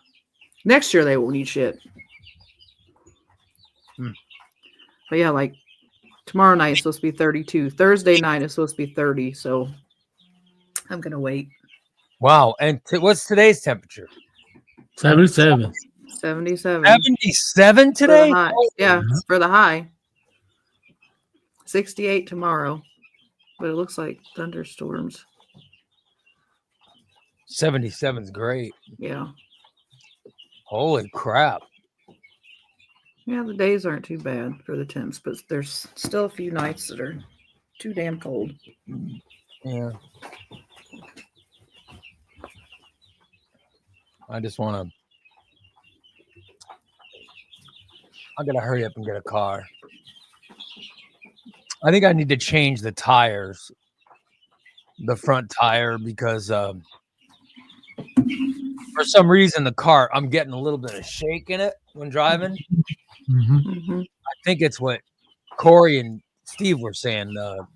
Next year, they won't need shit. But yeah, like tomorrow night is supposed to be 32. Thursday night is supposed to be 30. So I'm going to wait. Wow. And what's today's temperature? 77. 77. 77 today? For the high. Yeah, for the high. 68 tomorrow. But it looks like thunderstorms. 77's great. Yeah. Holy crap. Yeah, the days aren't too bad for the temps, but there's still a few nights that are too damn cold. Yeah. I just want to. I gotta hurry up and get a car. I think I need to change the tires, the front tire, because for some reason the car, I'm getting a little bit of shake in it when driving. Mm-hmm. I think it's what Corey and Steve were saying. The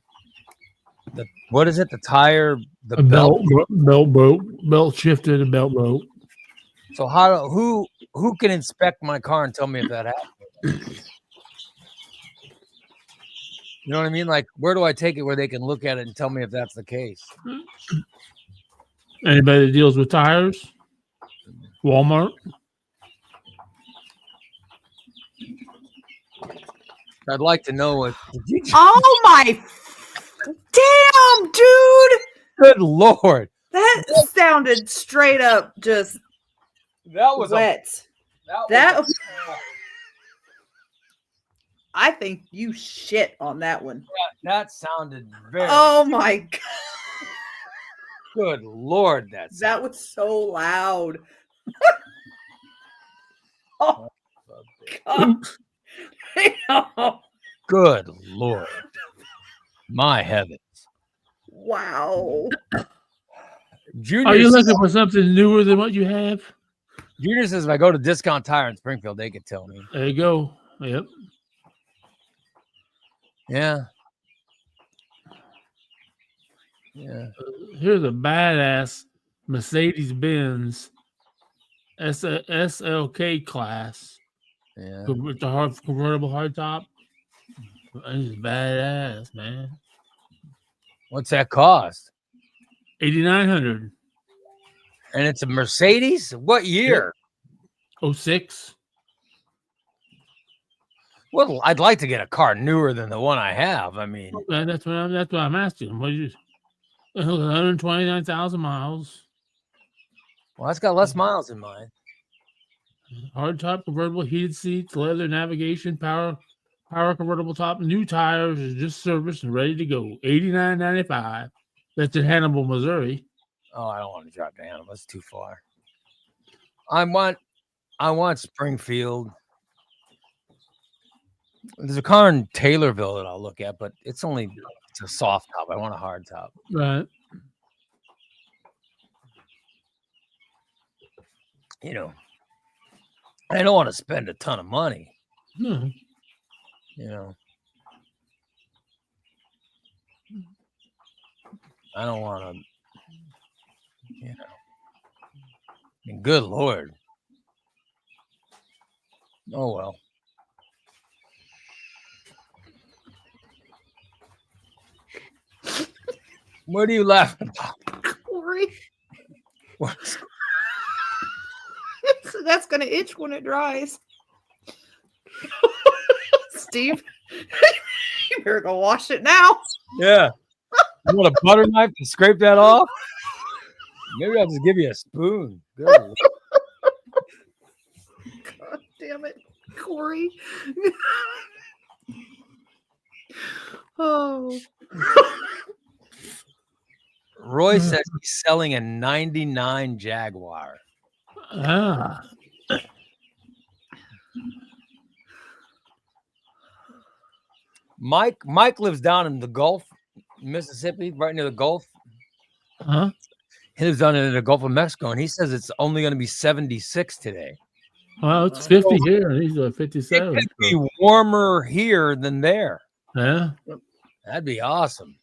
what is it? The tire, the belt shifted, and belt broke. So who can inspect my car and tell me if that happened? You know what I mean? Like, where do I take it where they can look at it and tell me if that's the case? Anybody that deals with tires? Walmart? I'd like to know if. Oh my damn, dude! Good Lord. That sounded straight up just That was wet. I think you shit on that one. That sounded very. Oh my god. Good Lord, That was so loud. Oh god. Good Lord. My heavens. Wow. Junior Are you looking for something newer than what you have? Junior says if I go to Discount Tire in Springfield, they could tell me. There you go. Yep. Yeah. Yeah. Here's a badass Mercedes-Benz SLK class. Yeah. With the convertible hardtop. It's badass, man. What's that cost? $8,900. And it's a Mercedes? What year? 06. Well, I'd like to get a car newer than the one I have. I mean, That's what I'm asking. What you 129,000 miles. well, that's got less miles than mine. Hardtop convertible, heated seats, leather navigation, power convertible top, new tires, is just serviced and ready to go. $89.95. That's in Hannibal, Missouri. Oh, I don't want to drive to Hannibal. That's too far. I want Springfield. There's a car in Taylorville that I'll look at, but it's a soft top. I want a hard top. Right. You know, I don't want to spend a ton of money. No. You know, I don't want to. You know, I mean, good Lord. Oh well. What are you laughing about? Corey. What's- That's gonna itch when it dries. Steve, you better go wash it now. Yeah. You want a butter knife to scrape that off? Maybe I'll just give you a spoon. Good Lord. God damn it, Corey. Oh. Roy says he's selling a 99 Jaguar. Ah. Mike lives down in the Gulf, Mississippi, right near the Gulf. Huh? He lives down in the Gulf of Mexico, and he says it's only going to be 76 today. Well, it's 50 here. And he's It 57. could be warmer here than there. Yeah. That'd be awesome.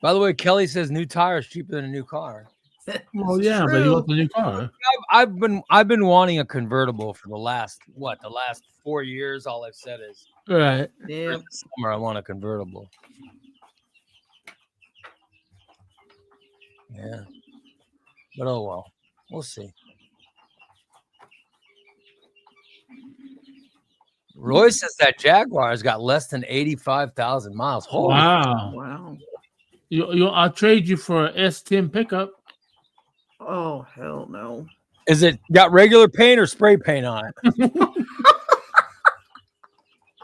By the way, Kelly says new tires cheaper than a new car. Well, yeah, but he True. wants a new car. I've been wanting a convertible for the last 4 years. All I've said is Right. Yeah. this summer I want a convertible. Yeah, but oh well, we'll see. Roy says that Jaguar's got less than 85,000 miles. Holy Wow. Wow. I'll trade you for a S10 pickup. Oh hell no. Is it got regular paint or spray paint on it?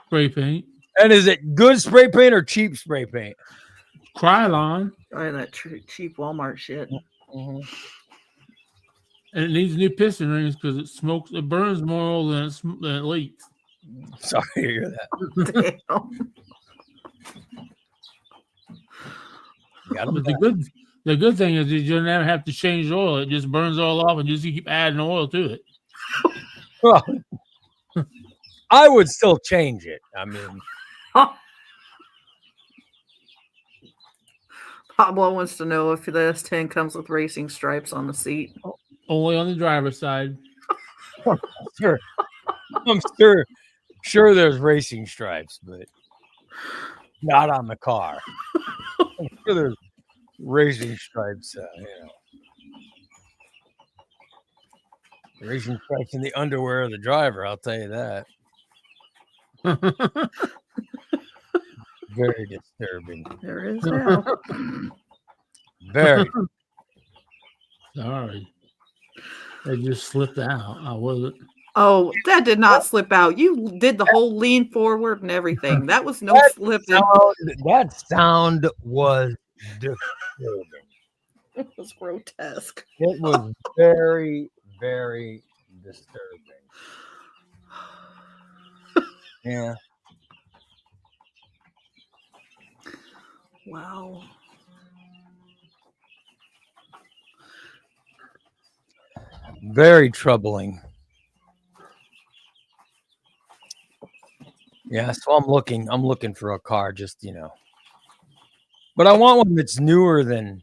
Spray paint. And is it good spray paint or cheap spray paint? Krylon. Oh, that cheap Walmart shit. And it needs new piston rings because it burns more oil than it leaks. Sorry to hear that. Damn. Got 'em But back. the good thing is you never have to change oil. It just burns oil off and just keep adding oil to it. Well, I would still change it. I mean, Pablo wants to know if the S10 comes with racing stripes on the seat. Only on the driver's side. sure, I'm sure there's racing stripes, but not on the car. I'm sure there's racing stripes. Racing stripes in the underwear of the driver. I'll tell you that. Very disturbing. There is now. Very. Sorry. They just slipped out. I wasn't. Oh, that did not slip out. You did the whole lean forward and everything. That was no slipping. That sound was disturbing. It was grotesque. It was very, very disturbing. Yeah. Wow. Very troubling. Yeah, so I'm looking for a car, just but I want one that's newer than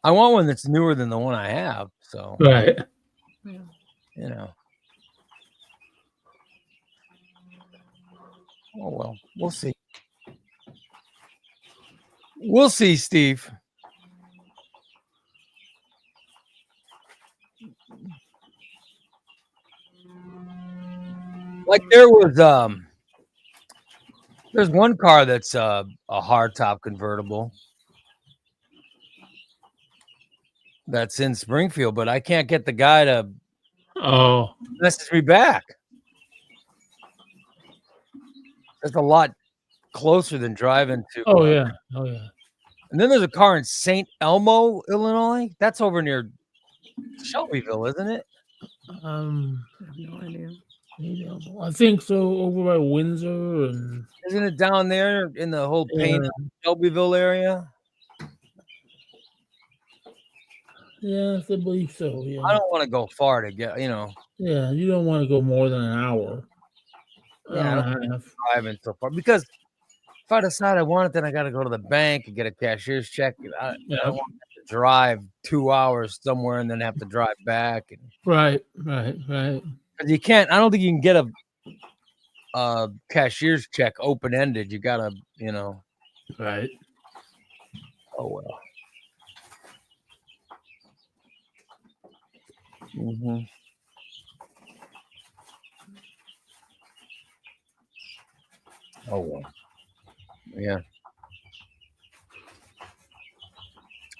the one I have. So Right. Yeah. Oh well, we'll see. We'll see, Steve. Like there's one car that's a hardtop convertible that's in Springfield, but I can't get the guy to message me back. That's a lot closer than driving to. Oh yeah. And then there's a car in St. Elmo, Illinois. That's over near Shelbyville, isn't it? I have no idea. I think so. Over by Windsor and Isn't it down there in the whole Payne, Shelbyville area? yes, I believe so. Yeah, I don't want to go far to get, yeah. You don't want to go more than an hour. Yeah, Hour and a half. driving so far because if I decide I want it, then I got to go to the bank and get a cashier's check. I don't want to drive 2 hours somewhere and then have to drive back. Right. Because you can't. I don't think you can get a cashier's check open ended. You gotta, Right. Oh well. Mm-hmm. Oh well. Yeah.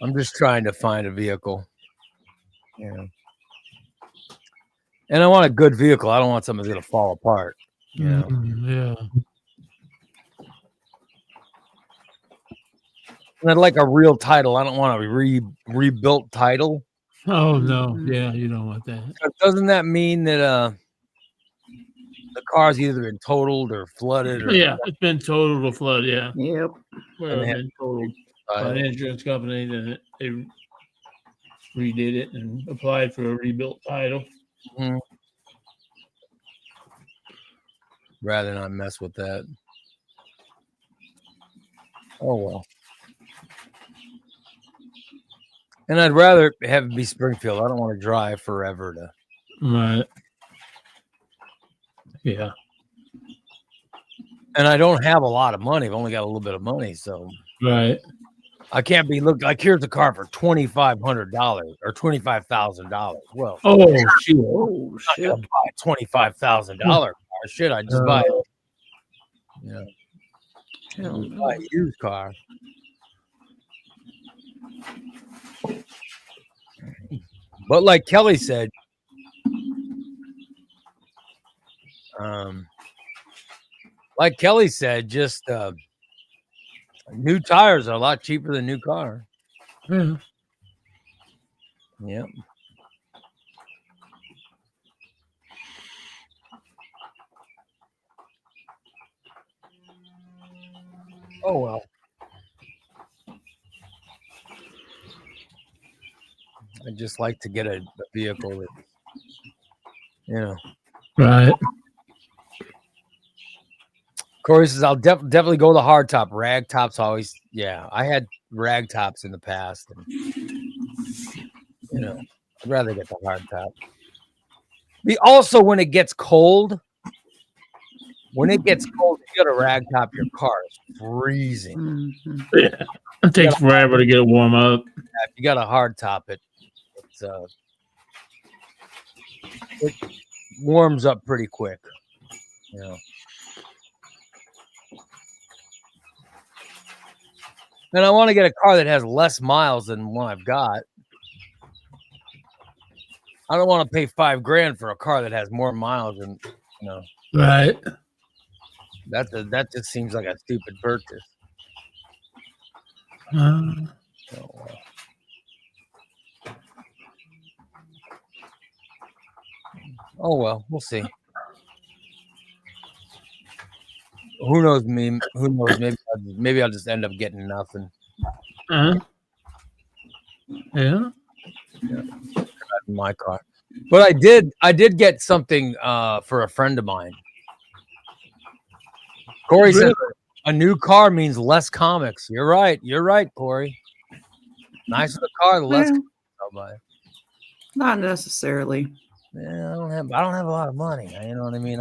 I'm just trying to find a vehicle. Yeah. And I want a good vehicle. I don't want something that's gonna fall apart. Yeah. Yeah. And I'd like a real title. I don't want a rebuilt title. Oh no. Yeah, you don't want that. Doesn't that mean that the car's either been totaled or flooded? Or Yeah, it's been totaled or flood. Yeah. Yep. Well, it's been totaled by an insurance company, then they redid it and applied for a rebuilt title. Mhm. Rather not mess with that. Oh well. And I'd rather have it be Springfield. I don't want to drive forever to. Right. Yeah. And I don't have a lot of money. I've only got a little bit of money, so Right. I can't be like here's a car for $2,500 or $25,000. Well, Oh shit. Oh I'm shit. not gonna buy a $25,000 car. Shit, I just buy it. Yeah, Hell no. buy a used car. But like Kelly said, just new tires are a lot cheaper than new car. Yeah. Yep. Oh well. I'd just like to get a vehicle that, Right. Corey says, I'll definitely go the hard top. Rag tops always, yeah. I had rag tops in the past. And, I'd rather get the hard top. Also, when it gets cold, you got a rag top, your car is freezing. Mhm. Yeah. It takes forever to get it warm up. If you got a hard top, it warms up pretty quick. And I want to get a car that has less miles than one I've got. I don't want to pay $5,000 for a car that has more miles than Right. that just seems like a stupid purchase. Oh well, we'll see. Who knows me? Who knows? Maybe I'll just end up getting nothing. Yeah. In my car. But I did get something for a friend of mine. Corey said a new car means less comics. You're right, Corey. Nicer the car, the less comics I'll buy. Not necessarily. Yeah, I don't have a lot of money. You know what I mean?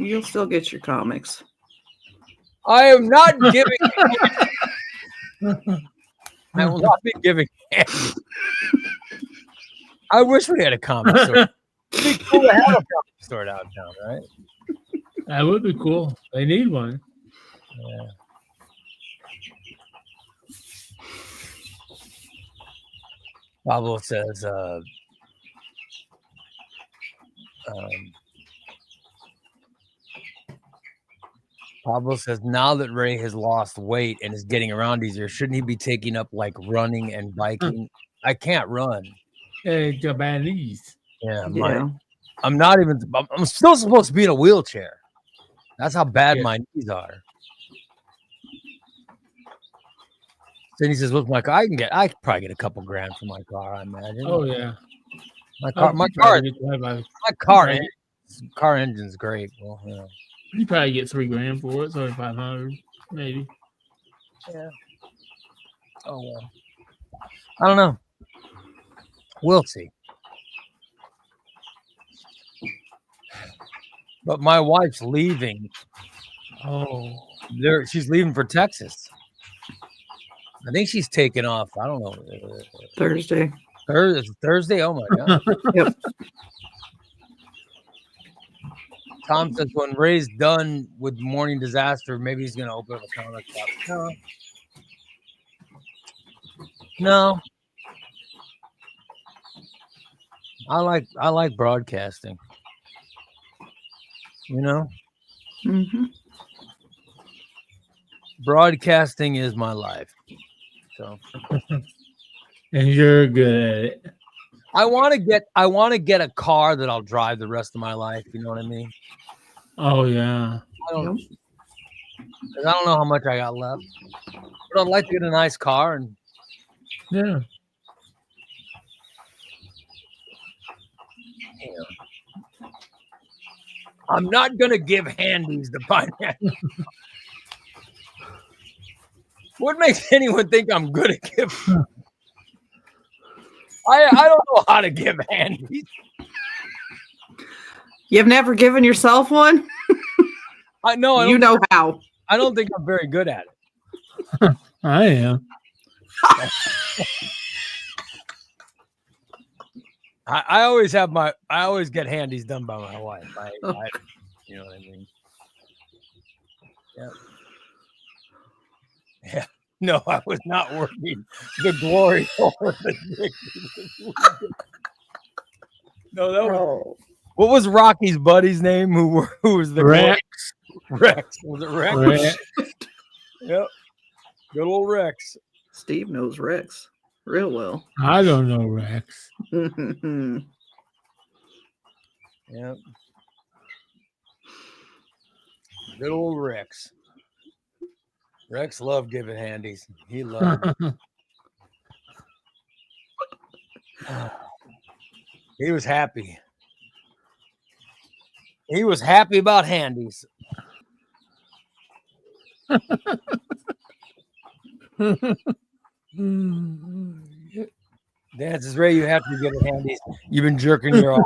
You'll still get your comics. I am not giving. I will not be giving. I wish we had a comic store. It'd be cool to have a comic store downtown, right? That would be cool. They need one. Yeah. Pablo says, Pablo says now that Ray has lost weight and is getting around easier, shouldn't he be taking up like running and biking? I can't run. Hey, Japanese. Yeah, Yeah. I'm not even. I'm still supposed to be in a wheelchair. That's how bad Yeah. my knees are. Then he says, "What's my car? I could probably get a couple grand for my car. I imagine. Oh yeah. my Oh, car, car engine's great. Well, yeah. You probably get $3,000 for it, 3,500 maybe. Yeah. Oh well. I don't know. We'll see. But my wife's leaving. Oh, She's leaving for Texas. I think she's taking off. I don't know. Thursday. Thursday. Oh my god. Yep. Tom says when Ray's done with Morning Disaster, maybe he's going to open up a comic shop. No. I like broadcasting. You know, Mm-hmm. broadcasting is my life. So and you're good at it. I want to get a car that I'll drive the rest of my life. You know what I mean? Oh yeah. I don't know how much I got left, but I'd like to get a nice car and Yeah. I'm not gonna give handies the pineapple. What makes anyone think I'm good at giving? I don't know how to give handies. You've never given yourself one? I know. You know how. I don't think I'm very good at it. I am. I always get handies done by my wife. You know what I mean? Yeah. Yeah. No, I was not working the glory over the dick. No, that was what was Rocky's buddy's name? Who was the Rex? Rex. Was it Rex? Rex. Yep. Good old Rex. Steve knows Rex real well. I don't know Rex. Yep. Good old Rex. Rex loved giving handies. He loved it. He was happy. He was happy about handies. Dances Ray, you have to get a handies. You've been jerking your off.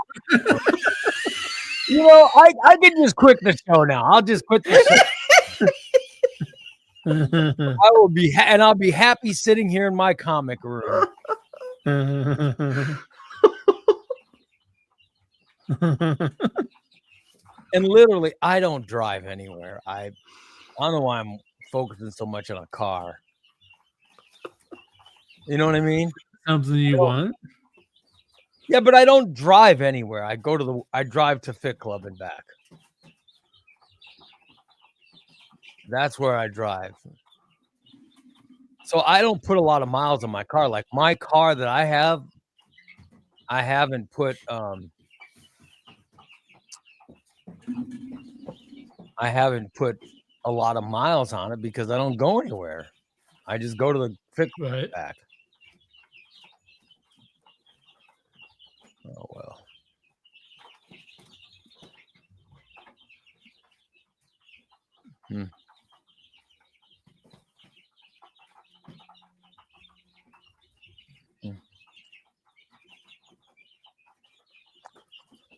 You know, I can just quit the show now. I'll just quit the show. I will be, and I'll be happy sitting here in my comic room. And literally, I don't drive anywhere. I don't know why I'm focusing so much on a car. You know what I mean? Something you want? Yeah, but I don't drive anywhere. I drive to Fit Club and back. That's where I drive. So I don't put a lot of miles on my car. Like my car that I have, I haven't put a lot of miles on it because I don't go anywhere. I just go to the Fit Club and back. Oh well.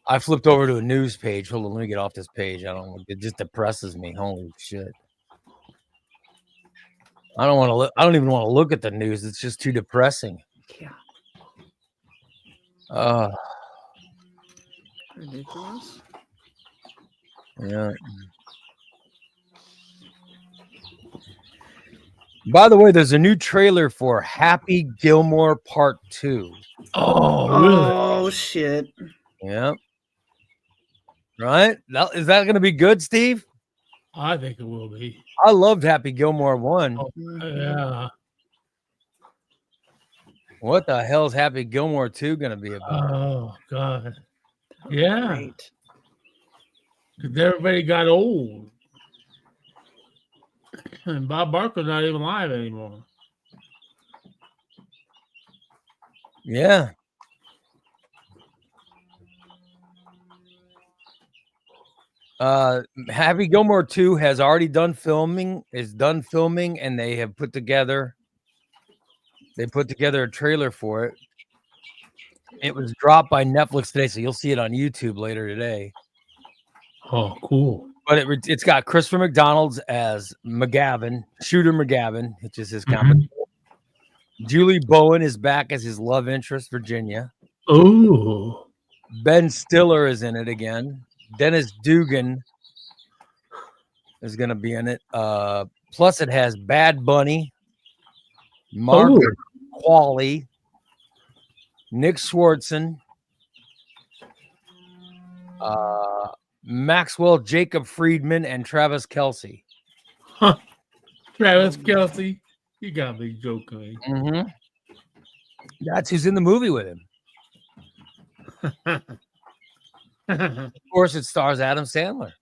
I flipped over to a news page. Hold on, let me get off this page. I don't know. It just depresses me. Holy shit. I don't want to I don't even want to look at the news. It's just too depressing. Yeah. Ridiculous. Yeah. By the way, there's a new trailer for Happy Gilmore Part 2. Oh, really? Oh, shit. Yep. Right? Is that going to be good, Steve? I think it will be. I loved Happy Gilmore 1. Oh, yeah. What the hell is Happy Gilmore 2 going to be about? Oh God. Yeah. Great. 'Cause everybody got old. And Bob Barker's not even alive anymore. Yeah. Happy Gilmore 2 has already done filming, and they have put together a trailer for it. It was dropped by Netflix today, so you'll see it on YouTube later today. Oh, cool. But it's got Christopher McDonald's as McGavin, Shooter McGavin, which is his company. Julie Bowen is back as his love interest, Virginia. Oh. Ben Stiller is in it again. Dennis Dugan is going to be in it. Plus, it has Bad Bunny, Margaret Qualley, Nick Swartzen, Maxwell Jacob Friedman, and Travis Kelce. Travis Kelce. You got me joking. Mm-hmm. That's who's in the movie with him. Of course, it stars Adam Sandler.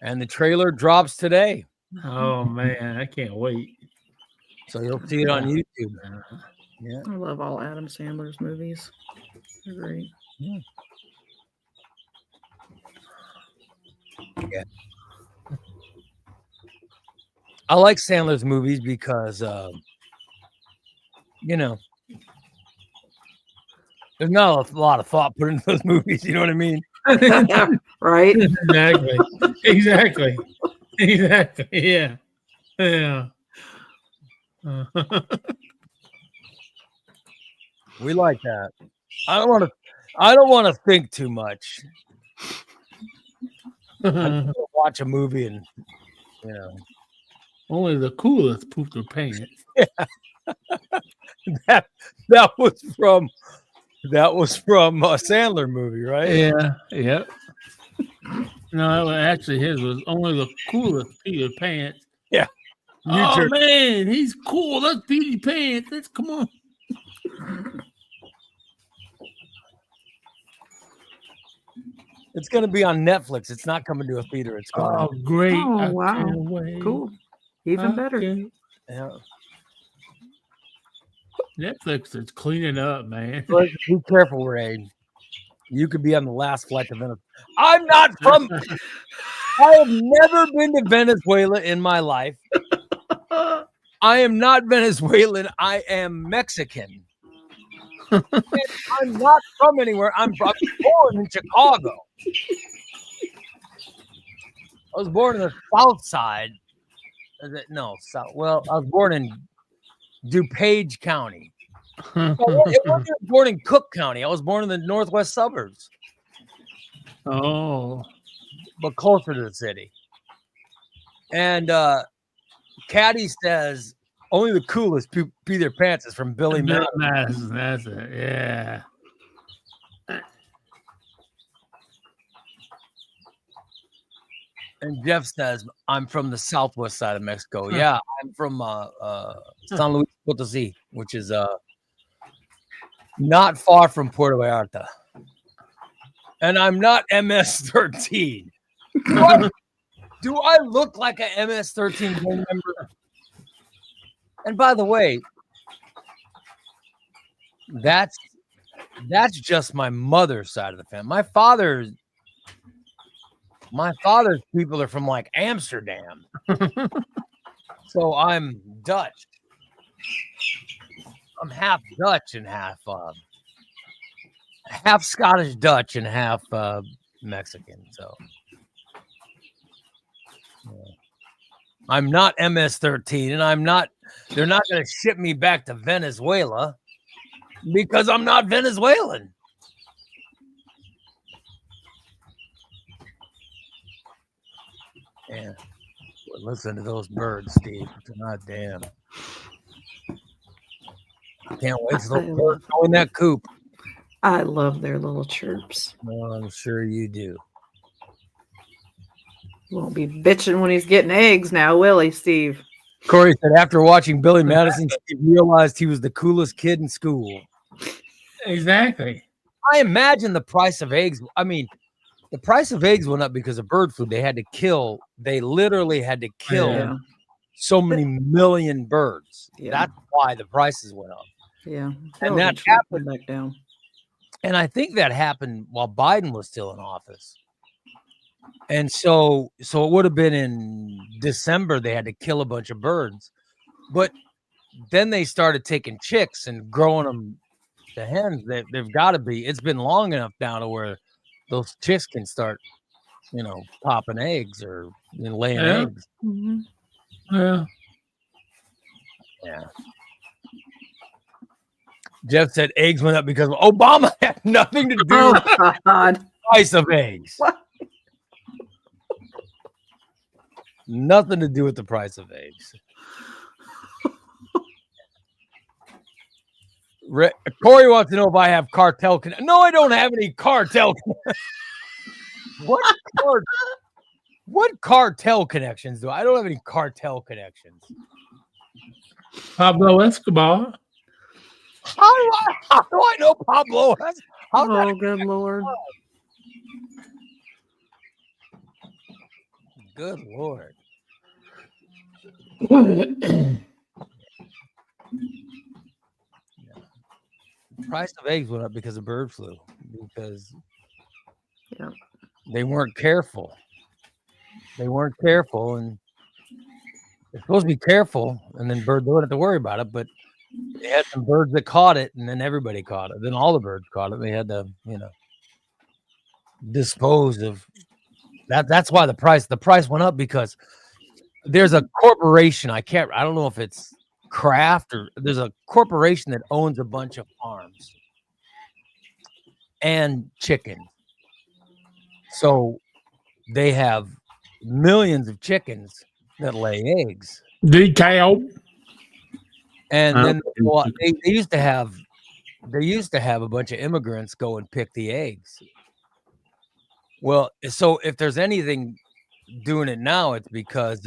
And the trailer drops today. Oh, man. I can't wait. So you'll see it on YouTube. Yeah. I love all Adam Sandler's movies. They're great. Yeah. I like Sandler's movies because, there's not a lot of thought put into those movies. You know what I mean? Right? Exactly. Yeah. Yeah. We like that. I don't want to think too much. I just watch a movie and Only the coolest poop their pants. that was from a Sandler movie, right? Yeah. Yep. No, actually, his was only the coolest Peter Pants. Yeah. Oh man, he's cool. That's Peter Pants. Come on. It's going to be on Netflix. It's not coming to a theater. It's going. Oh, great! Oh, wow. Wait. Cool. Even better. Yeah. Netflix is cleaning up, man. But be careful, Ray. You could be on the last flight to Venezuela. I'm not from. I have never been to Venezuela in my life. I am not Venezuelan. I am Mexican. I'm not from anywhere. I'm born in Chicago. I was born in the South Side. No, South. Well, I was born in DuPage County. I wasn't born in Cook County. I was born in the northwest suburbs. Oh, but closer to the city. And Caddy says only the coolest pee their pants is from Billy Madison. That's it. Yeah. And Jeff says, I'm from the southwest side of Mexico. Yeah, I'm from San Luis Potosí, which is not far from Puerto Vallarta. And I'm not MS-13. Do I look like an MS-13 gang member? And by the way, that's just my mother's side of the family. My father's people are from like Amsterdam. So I'm Dutch. I'm half Dutch and half Scottish Dutch and half Mexican. So I'm not MS-13 and they're not going to ship me back to Venezuela because I'm not Venezuelan. Yeah. Listen to those birds, Steve. God damn. I can't wait till those birds go in that coop. I love their little chirps. Well, I'm sure you do. Won't be bitching when he's getting eggs now, will he, Steve? Corey said after watching Billy Madison, he realized he was the coolest kid in school. Exactly. I imagine the price of eggs. I mean, the price of eggs went up because of bird flu. They literally had to kill Yeah. so many million birds. Yeah. That's why the prices went up. Yeah. And that eventually happened. come back down. And I think that happened while Biden was still in office. And so it would have been in December they had to kill a bunch of birds. But then they started taking chicks and growing them to hens. They've got to be. It's been long enough now to where those chicks can start, popping eggs or laying eggs. Mm-hmm. Yeah. Yeah. Jeff said eggs went up because Obama had nothing to do Oh, with the God. price of eggs. What? Nothing to do with the price of eggs. Corey wants to know if I have cartel. No, I don't have any cartel. What cartel connections do I don't have any cartel connections? Pablo Escobar. How do I know Pablo? Oh, good Lord. Good Lord. The price of eggs went up because of bird flu, because they weren't careful. They weren't careful, and they're supposed to be careful, and then birds don't have to worry about it. But they had some birds that caught it, and then everybody caught it. Then all the birds caught it. They had to, dispose of that. That's why the price went up, because there's a corporation. I don't know if it's Kraft or there's a corporation that owns a bunch of farms and chicken. So they have millions of chickens that lay eggs. DKO. And then they used to have a bunch of immigrants go and pick the eggs. Well, so if there's anything doing it now, it's because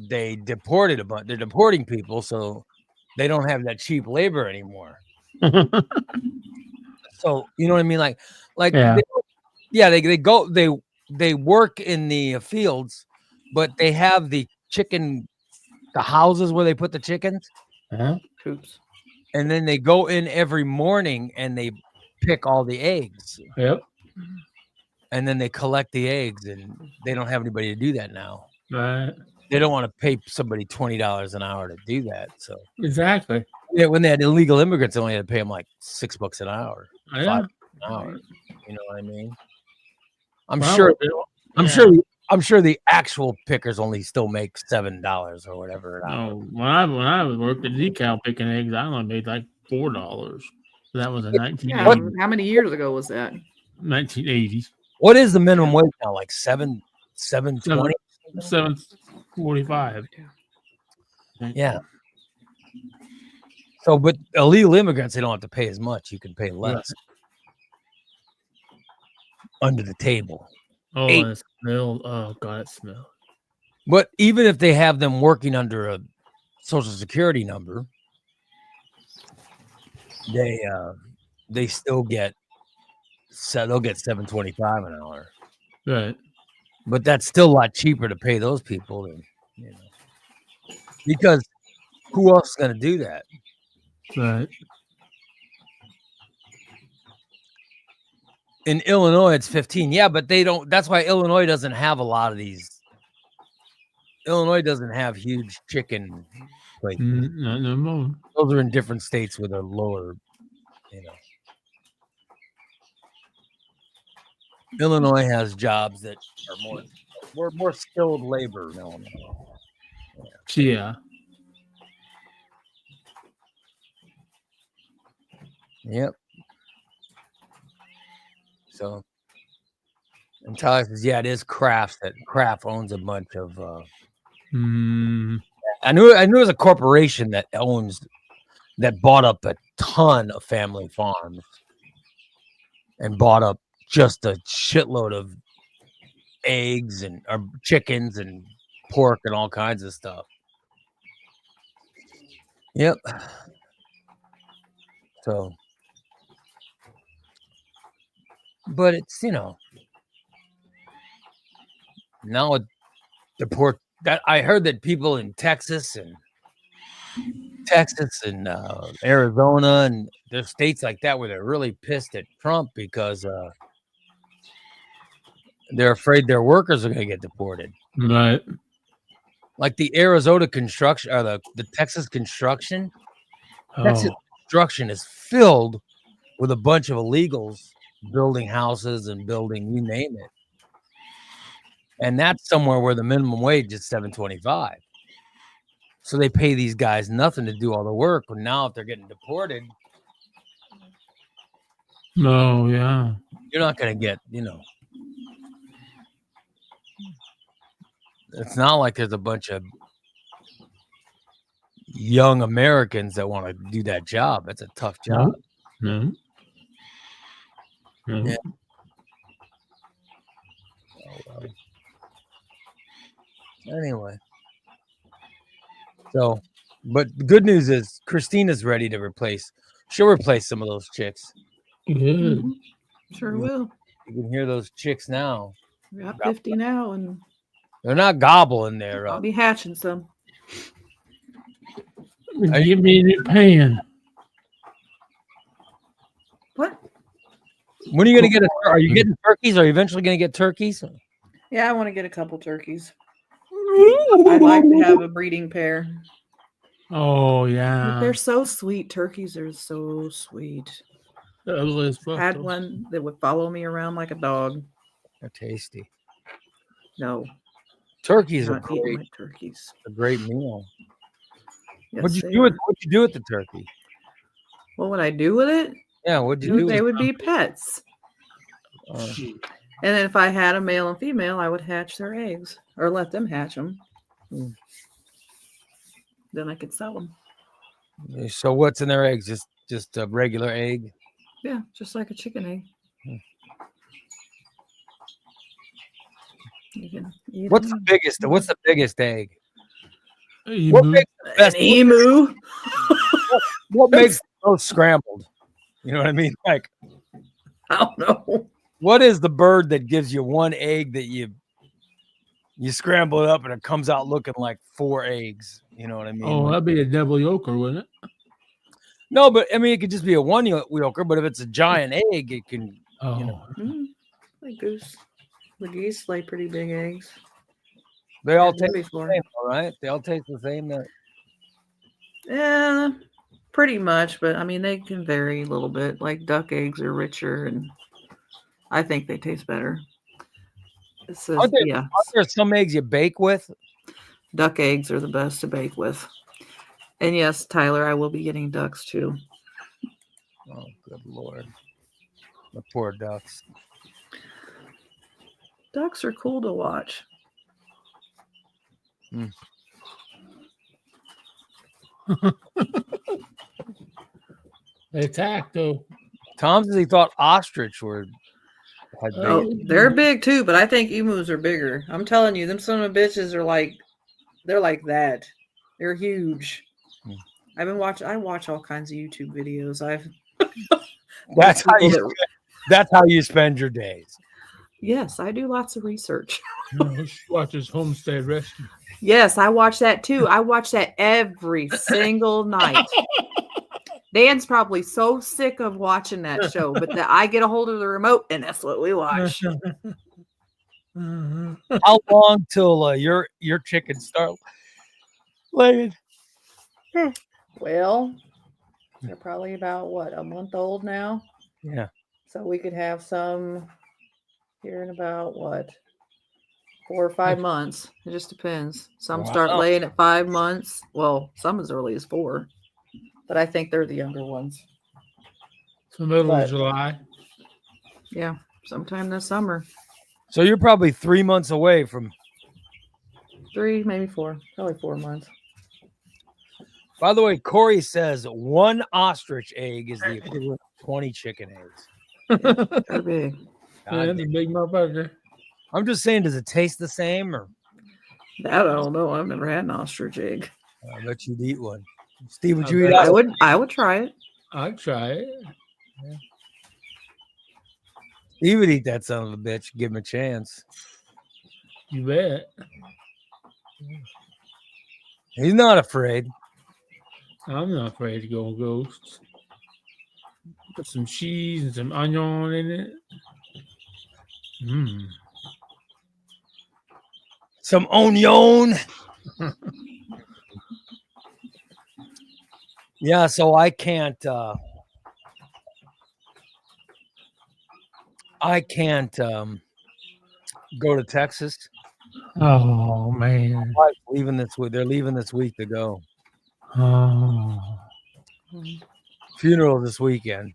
they deported a bunch. They're deporting people, so they don't have that cheap labor anymore. So you know what I mean? Like Yeah. they work in the fields, but they have the houses where they put the chickens. Oops. And then they go in every morning and they pick all the eggs. Yep. And then they collect the eggs, and they don't have anybody to do that now. Right. They don't want to pay somebody $20 an hour to do that. So Exactly. yeah, when they had illegal immigrants, they only had to pay them like $6 an hour, Yeah. $5 an hour. You know what I mean? I'm Well, sure the actual pickers only still make $7 or whatever an hour. No, when I worked at decal picking eggs, I only made like $4. That was in 1980s. How many years ago was that? 1980s. What is the minimum wage now? Like $7.20? $7.45. Yeah. So, but illegal immigrants, they don't have to pay as much. You can pay less. Under the table. Oh, Eight. that smell. Oh, God, it smells. But even if they have them working under a social security number, they still get they'll get $7.25 an hour. Right. But that's still a lot cheaper to pay those people than, because who else is going to do that? Right. In Illinois, it's 15. Yeah, but they don't. That's why Illinois doesn't have a lot of these. Illinois doesn't have huge chicken places. Not no more. Those are in different states with a lower, Illinois has jobs that are more skilled labor in Illinois. Yeah. Yep. So, and Tyler says, yeah, it is Kraft. Kraft owns a bunch of. I knew it was a corporation that bought up a ton of family farms and bought up just a shitload of eggs and or chickens and pork and all kinds of stuff. Yep. So, but it's now the pork that I heard that people in Texas and Arizona and there's states like that where they're really pissed at Trump because they're afraid their workers are going to get deported. Right. Like the Arizona construction or the Texas construction. Texas Oh, construction is filled with a bunch of illegals building houses and building, you name it. And that's somewhere where the minimum wage is $7.25. So they pay these guys nothing to do all the work. But now if they're getting deported, no, yeah. you're not going to get, it's not like there's a bunch of young Americans that want to do that job. It's a tough job. No. Yeah. Oh, well. Anyway. So, but the good news is Christina's ready to replace. She'll replace some of those chicks. Good. Mhm. Sure will. You can hear those chicks now. We got 50 now, and They're not gobbling there. I'll be hatching some. Give me a new pan. What? When are you going to get are you getting turkeys? Are you eventually going to get turkeys? Yeah, I want to get a couple turkeys. I'd like to have a breeding pair. Oh, yeah. They're so sweet. Turkeys are so sweet. Had one that would follow me around like a dog. They're tasty. No, Turkeys are not eating great. my turkeys. A great meal. Yes, What'd you they do with are. What'd you do with the turkey? What would I do with it? Yeah, what'd you do? They with would be pets. And then if I had a male and female, I would hatch their eggs or let them hatch them. Mm. Then I could sell them. So what's in their eggs? Just a regular egg? Yeah, just like a chicken egg. Hmm. You can eat What's the them. biggest egg? Emu. What makes the best? An emu. What makes the most scrambled? You know what I mean? Like, I don't know. what is the bird that gives you one egg that you scramble it up and it comes out looking like 4 eggs? You know what I mean? Oh, that'd be a double yoker, wouldn't it? No, but I mean, it could just be a one yoker. But if it's a giant egg, it can. Oh, Like goose. The geese lay pretty big eggs. They all Had them taste the before. same, all right? They all taste the same. Yeah, pretty much. But I mean, they can vary a little bit. Like duck eggs are richer, and I think they taste better. It says, Are there, yeah, are there some eggs you bake with? duck eggs are the best to bake with. And yes, Tyler, I will be getting ducks too. Oh, good Lord. The poor ducks. Ducks are cool to watch. they attack though. Tom says he thought ostrich had big. Oh, they're big too, but I think emus are bigger. I'm telling you, them son of bitches are like, they're like that. They're huge. Hmm. I watch all kinds of YouTube videos. That's how people you. that- That's how you spend your days. Yes, I do lots of research. Watches Homestead Rescue. Yes, I watch that too. I watch that every single night. Dan's probably so sick of watching that show, but I get a hold of the remote and that's what we watch. How long till your chickens start laying? Well, they're probably about a month old now. Yeah. So we could have some here in about 4 or 5 months. It just depends. Some start Wow. laying at 5 months. Well, some as early as 4. But I think they're the younger ones. So middle But- of July. Yeah, sometime this summer. So you're probably 3 months away from. 3, maybe 4. Probably 4 months. By the way, Corey says 1 ostrich egg is the equivalent of 20 chicken eggs. They're big. Yeah, that's a big motherfucker. I'm just saying, does it taste the same? Or That I don't know. I've never had an ostrich egg. I bet you'd eat one. Steve, would I you eat bet that? I would try it. I'd try it. Steve would eat that son of a bitch. Give him a chance. You bet. He's not afraid. I'm not afraid to go on ghosts. Put some cheese and some onion in it. Mmm. Some onion. Yeah, so I can't go to Texas. Oh man. Wife's leaving this week. They're leaving this week to go. Oh. Funeral this weekend.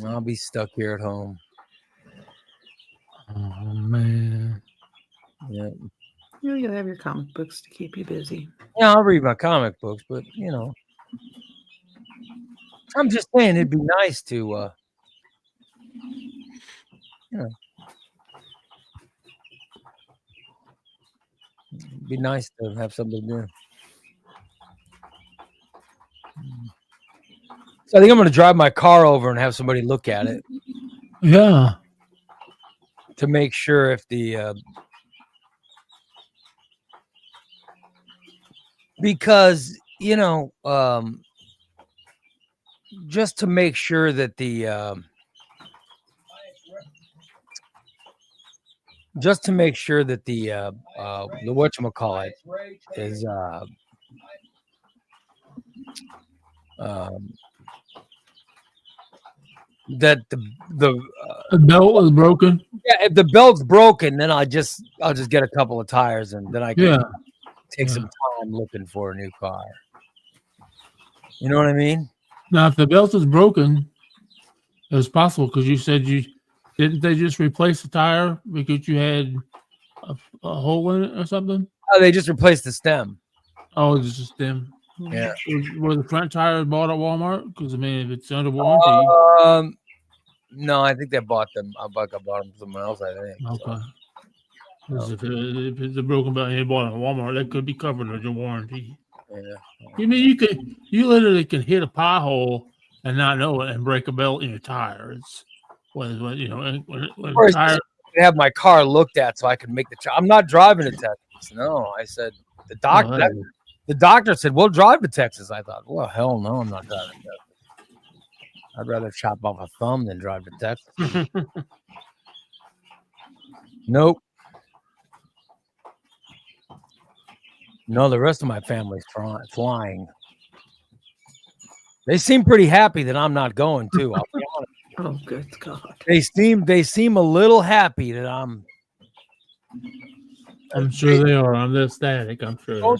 I'll be stuck here at home. Oh man. Yeah. You'll have your comic books to keep you busy. Yeah, I'll read my comic books, but I'm just saying it'd be nice to it'd be nice to have something to do. So I think I'm gonna drive my car over and have somebody look at it Yeah. to make sure if the because just to make sure that the whatchamacallit is that the belt was broken. yeah, if the belt's broken, then I'll just get a couple of tires and then I can take some time looking for a new car. You know what I mean? Now, if the belt is broken, it was possible because you said didn't they just replace the tire because you had a hole in it or something? Oh, they just replaced the stem. Oh, it's just them. Yeah. Was the front tire bought at Walmart? Because I mean, if it's under warranty. No, I think they bought them. I bought them from someone else. I think. Okay. 'Cause if it's a broken belt and you bought it at Walmart, that could be covered under warranty. Yeah. You mean you literally can hit a pothole and not know it and break a belt in your tire. It's when tire. I have my car looked at so I can make the. I'm not driving to Texas. No, I said the doctor. The doctor said we'll drive to Texas. I thought, well, hell no, I'm not driving to Texas. I'd rather chop off a thumb than drive to Texas. Nope. No, the rest of my family's flying. They seem pretty happy that I'm not going too. I'll be honest. Oh, good God. They seem a little happy that I'm. I'm sure they are. I'm ecstatic. I'm sure.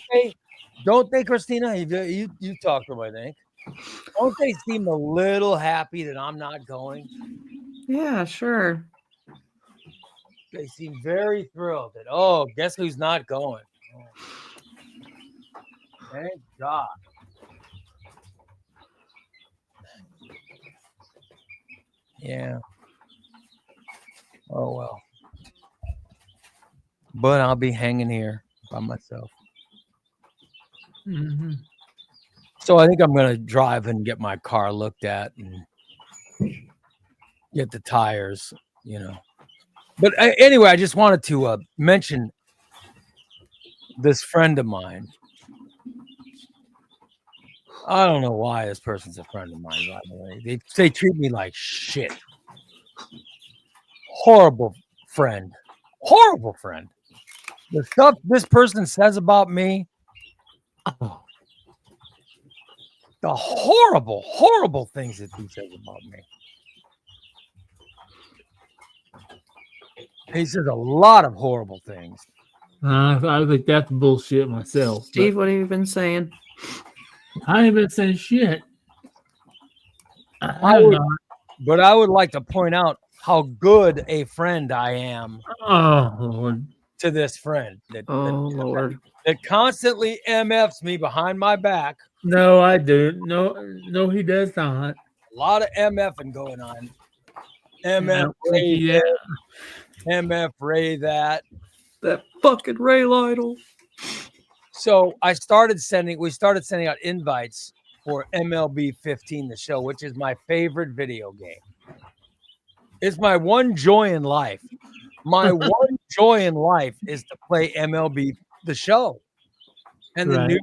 Don't they, Christina? You talk to them, I think. Don't they seem a little happy that I'm not going? Yeah, sure. They seem very thrilled that, guess who's not going? Oh. Thank God. Yeah. Oh, well. But I'll be hanging here by myself. Mm-hmm. So I think I'm going to drive and get my car looked at and get the tires, But anyway, I just wanted to mention this friend of mine. I don't know why this person's a friend of mine, by the way. They treat me like shit. Horrible friend. Horrible friend. The stuff this person says about me. Oh, the horrible, horrible things that he says about me. He says a lot of horrible things. I think that's bullshit myself. Steve, what have you been saying? I ain't been saying shit. But I would like to point out how good a friend I am. Oh, Lord. To this friend Lord. That constantly MFs me behind my back. No, I do. No, he does not. A lot of MFing going on. MF Ray, Yeah. MF Ray that. That fucking Ray Lytle. So we started sending out invites for MLB 15, the show, which is my favorite video game. It's my one joy in life. My one joy in life is to play MLB, the show. And Right.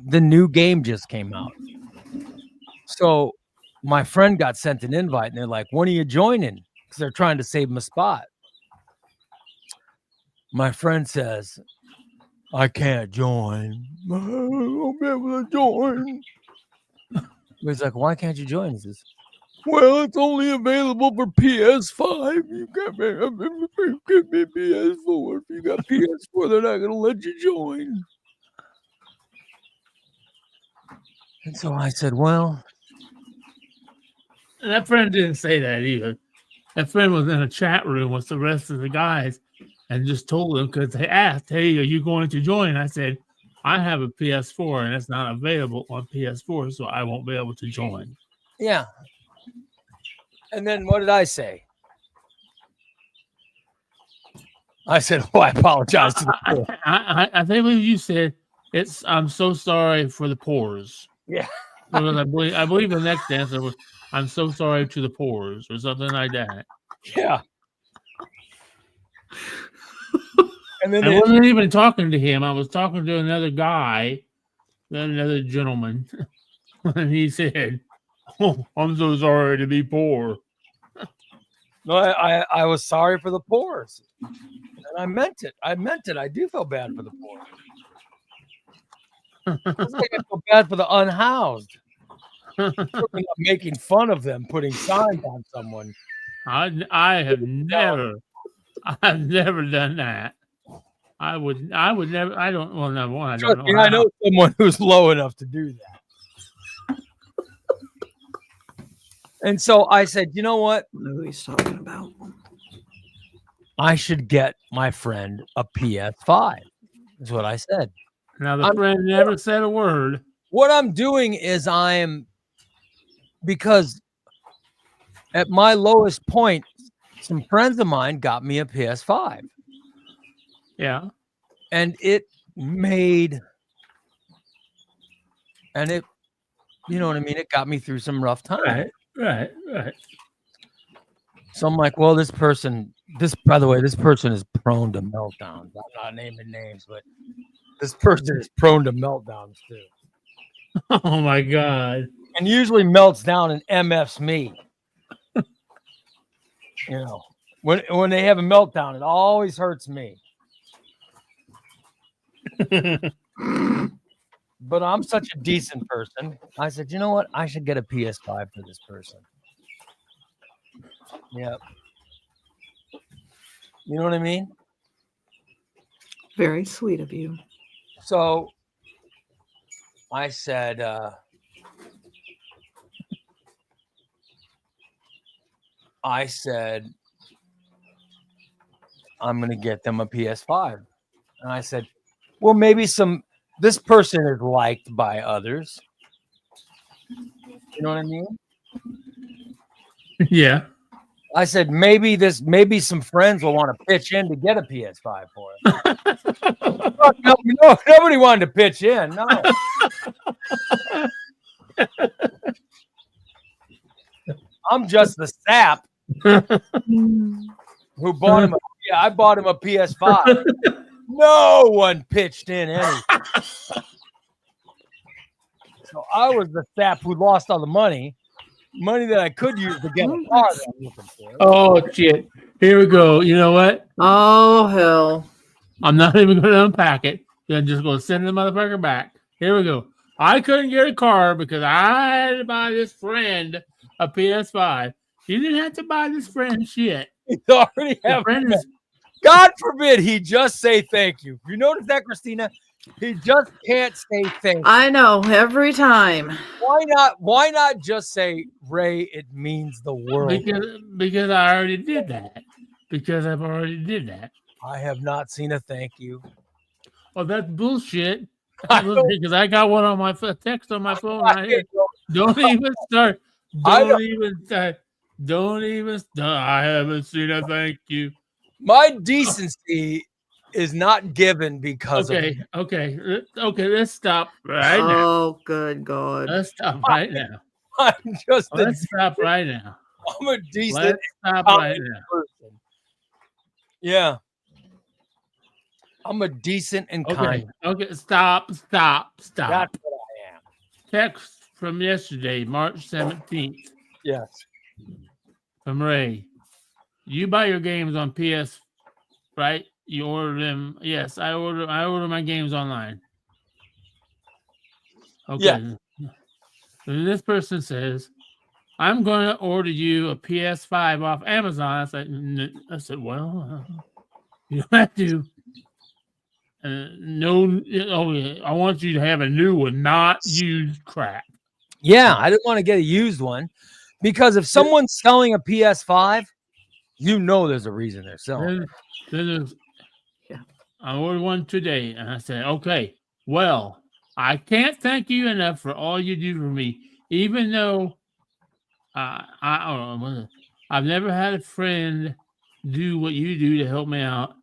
the new game just came out. So my friend got sent an invite and they're like, when are you joining? Because they're trying to save him a spot. My friend says, I can't join. I won't be able to join. He's like, why can't you join? He says, well, it's only available for PS5. You can't be PS4. If you got PS4, they're not going to let you join. And so I said, well, And that friend didn't say that either. That friend was in a chat room with the rest of the guys and just told them because they asked, hey, are you going to join? I said, I have a PS4 and it's not available on PS4, so I won't be able to join. yeah. And then what did I say? I said, oh, I apologize to the poor. I believe you said I'm so sorry for the poors. Yeah. Because I believe the next answer was I'm so sorry to the poors or something like that. Yeah. And then I wasn't even talking to him. I was talking to another guy, another gentleman, and he said, "Oh, I'm so sorry to be poor." no, I was sorry for the poor. And I meant it. I do feel bad for the poor. It's like I feel bad for the unhoused. I'm making fun of them, putting signs on someone. I've never done that. I would never. I don't. Well, number one, I don't know. I know someone who's low enough to do that. And so I said, you know what? I know who he's talking about. I should get my friend a PS5. Is what I said. Now the friend never said a word. What I'm doing is because at my lowest point, some friends of mine got me a PS5. Yeah. And it made, and it, you know what I mean? It got me through some rough times. Right. So I'm like, well, by the way, this person is prone to meltdowns. I'm not naming names, but this person is prone to meltdowns too. Oh my God. And usually melts down and MFs me. You know, when they have a meltdown, it always hurts me. But I'm such a decent person. I said, you know what? I should get a PS5 for this person. Yep. You know what I mean? Very sweet of you. So I said, I'm going to get them a PS5. And I said, well, maybe this person is liked by others. You know what I mean? Yeah. I said, maybe some friends will want to pitch in to get a PS5 for it. No, nobody wanted to pitch in. No. I'm just the sap who bought him. I bought him a PS5. No one pitched in any. So I was the sap who lost all the money that I could use to get a car that I'm looking for. Oh shit! Here we go. You know what? Oh hell! I'm not even going to unpack it. I'm just going to send the motherfucker back. Here we go. I couldn't get a car because I had to buy this friend a PS5. You didn't have to buy this friend shit. He's already have. God forbid he just say thank you. You notice that, Christina? He just can't say thank you. I know every time. Why not just say, Ray, it means the world? Because I already did that. Because I've already did that. I have not seen a thank you. Oh, that's bullshit. Because I got one on my text on my phone right here. Don't even start. Don't even say. Don't even. No, I haven't seen a thank you. My decency is not given because of Okay. Let's stop right now. Oh, good God. Let's stop right now. I'm just a, Let's stop right now. I'm a decent Let's stop kind right now. person. Yeah. I'm a decent and kind. Okay. Stop. That's what I am. Text from yesterday, March 17th, Yes. from Ray. You buy your games on PS, right? You order them. Yes, I order my games online. Okay. Yeah. And this person says, I'm going to order you a PS5 off Amazon. I said, well, you don't have to. No, I want you to have a new one, not used crap. Yeah, I didn't want to get a used one because if someone's selling a PS5, you know there's a reason they're selling it. I ordered one today, and I said, okay, well, I can't thank you enough for all you do for me, even though I've never had a friend do what you do to help me out.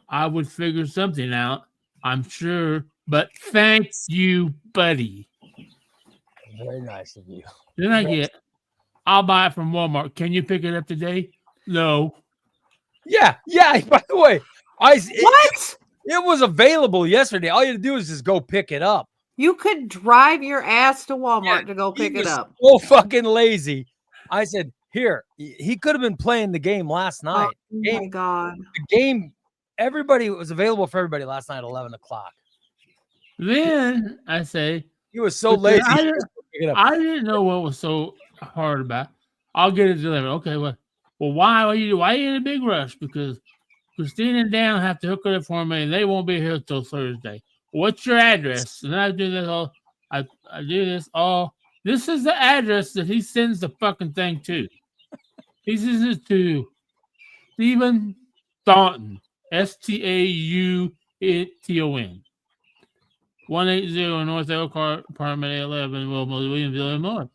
I would figure something out, I'm sure, but thank you, buddy. Very nice of you. Then I get, I'll buy it from Walmart. Can you pick it up today? No. Yeah. By the way, What? It was available yesterday. All you had to do is just go pick it up. You could drive your ass to Walmart to go pick it up. So fucking lazy. I said, here, he could have been playing the game last night. Oh my God. The game, everybody was available for everybody last night at 11 o'clock. Then I say, He was so lazy. I didn't know what was so hard about it. I'll get it delivered. Okay, well, why are you in a big rush? Because Christine and Dan have to hook it up for me, and they won't be here till Thursday. What's your address? And I do this all. I do this all. This is the address that he sends the fucking thing to. He sends it to Stephen Staunton, Stauton, 180 North Elkhart, Apartment 11, Williamsville, Illinois.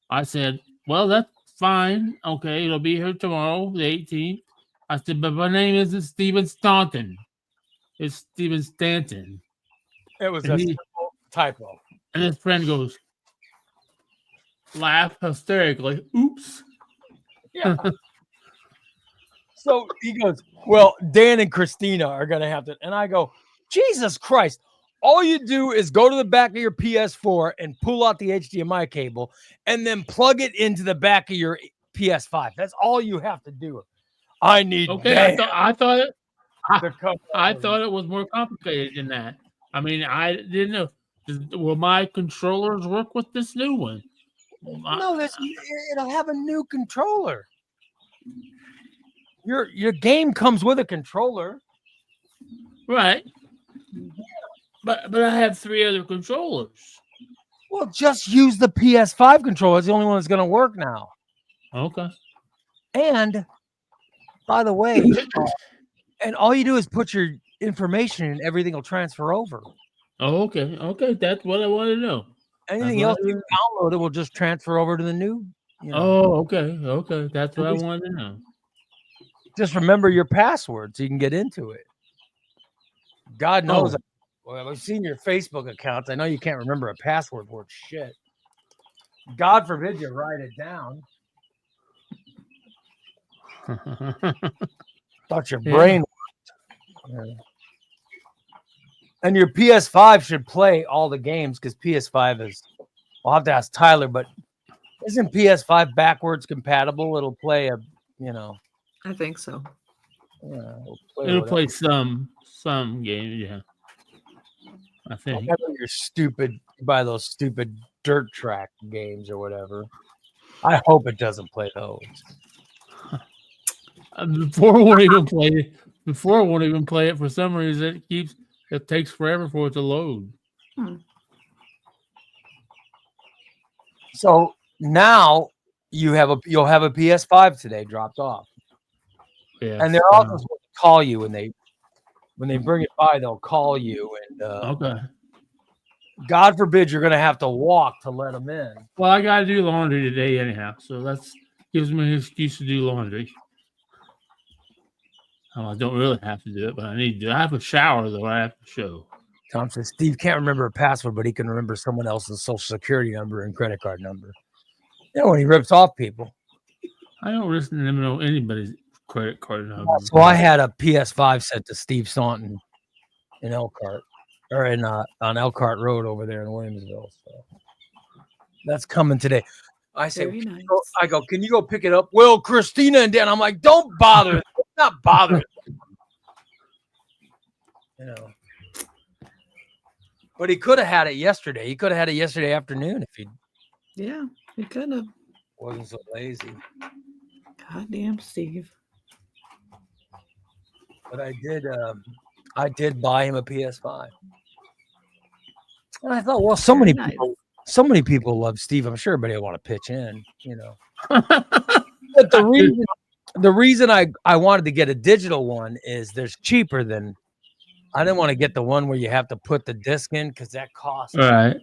I said, well, that's fine. Okay, it'll be here tomorrow, the 18th. I said, but my name isn't Stephen Staunton. It's Stephen Stanton. It was a typo. And his friend goes, laugh hysterically. Oops. Yeah. So he goes, well, Dan and Christina are going to have to. And I go, Jesus Christ. All you do is go to the back of your PS4 and pull out the HDMI cable and then plug it into the back of your PS5. That's all you have to do. I need. Okay, I thought it was more complicated than that. I mean, I didn't know. Will my controllers work with this new one? No, it'll have a new controller. Your game comes with a controller, right? But I have 3 other controllers. Well, just use the PS5 controller. It's the only one that's going to work now. Okay. And by the way, and all you do is put your information and everything will transfer over. Oh, okay. Okay, that's what I want to know. Anything else you download, it will just transfer over to the new. Oh, okay. Okay, that's what I wanted to know. Just remember your password so you can get into it. God knows. Well, I've seen your Facebook accounts. I know you can't remember a password worth shit. God forbid you write it down. Thought your brain worked. Yeah. And your PS5 should play all the games because PS5 is. I'll have to ask Tyler, but isn't PS5 backwards compatible? It'll play I think so. Yeah, it'll play some games, yeah. I think. You're stupid by those stupid dirt track games or whatever. I hope it doesn't play those. Before it won't even play it for some reason. It takes forever for it to load. So now you'll have a PS5 today dropped off. Yeah. And they're also supposed to call you when they bring it by, they'll call you and okay. God forbid you're going to have to walk to let them in. Well, I got to do laundry today anyhow, so that's gives me an excuse to do laundry. I don't really have to do it, but I need to. I have a shower though. I have to show. Tom says Steve can't remember a password, but he can remember someone else's social security number and credit card number. You know, when he rips off people. I don't listen to them know anybody's credit card number. So I had a PS5 sent to Steve Staunton in Elkhart, or in on Elkhart Road over there in Williamsville. So that's coming today. I say, Very nice. I go, can you go pick it up? Well, Christina and Dan. I'm like, don't bother. Not bothering. You know. But he could have had it yesterday. He could have had it yesterday afternoon if he Yeah, he could have. wasn't so lazy. Goddamn, Steve. But I did buy him a PS5. And I thought, well, so many Very nice. people love Steve. I'm sure everybody will want to pitch in, you know. But the reason I wanted to get a digital one is there's cheaper than. I didn't want to get the one where you have to put the disc in because that costs Right.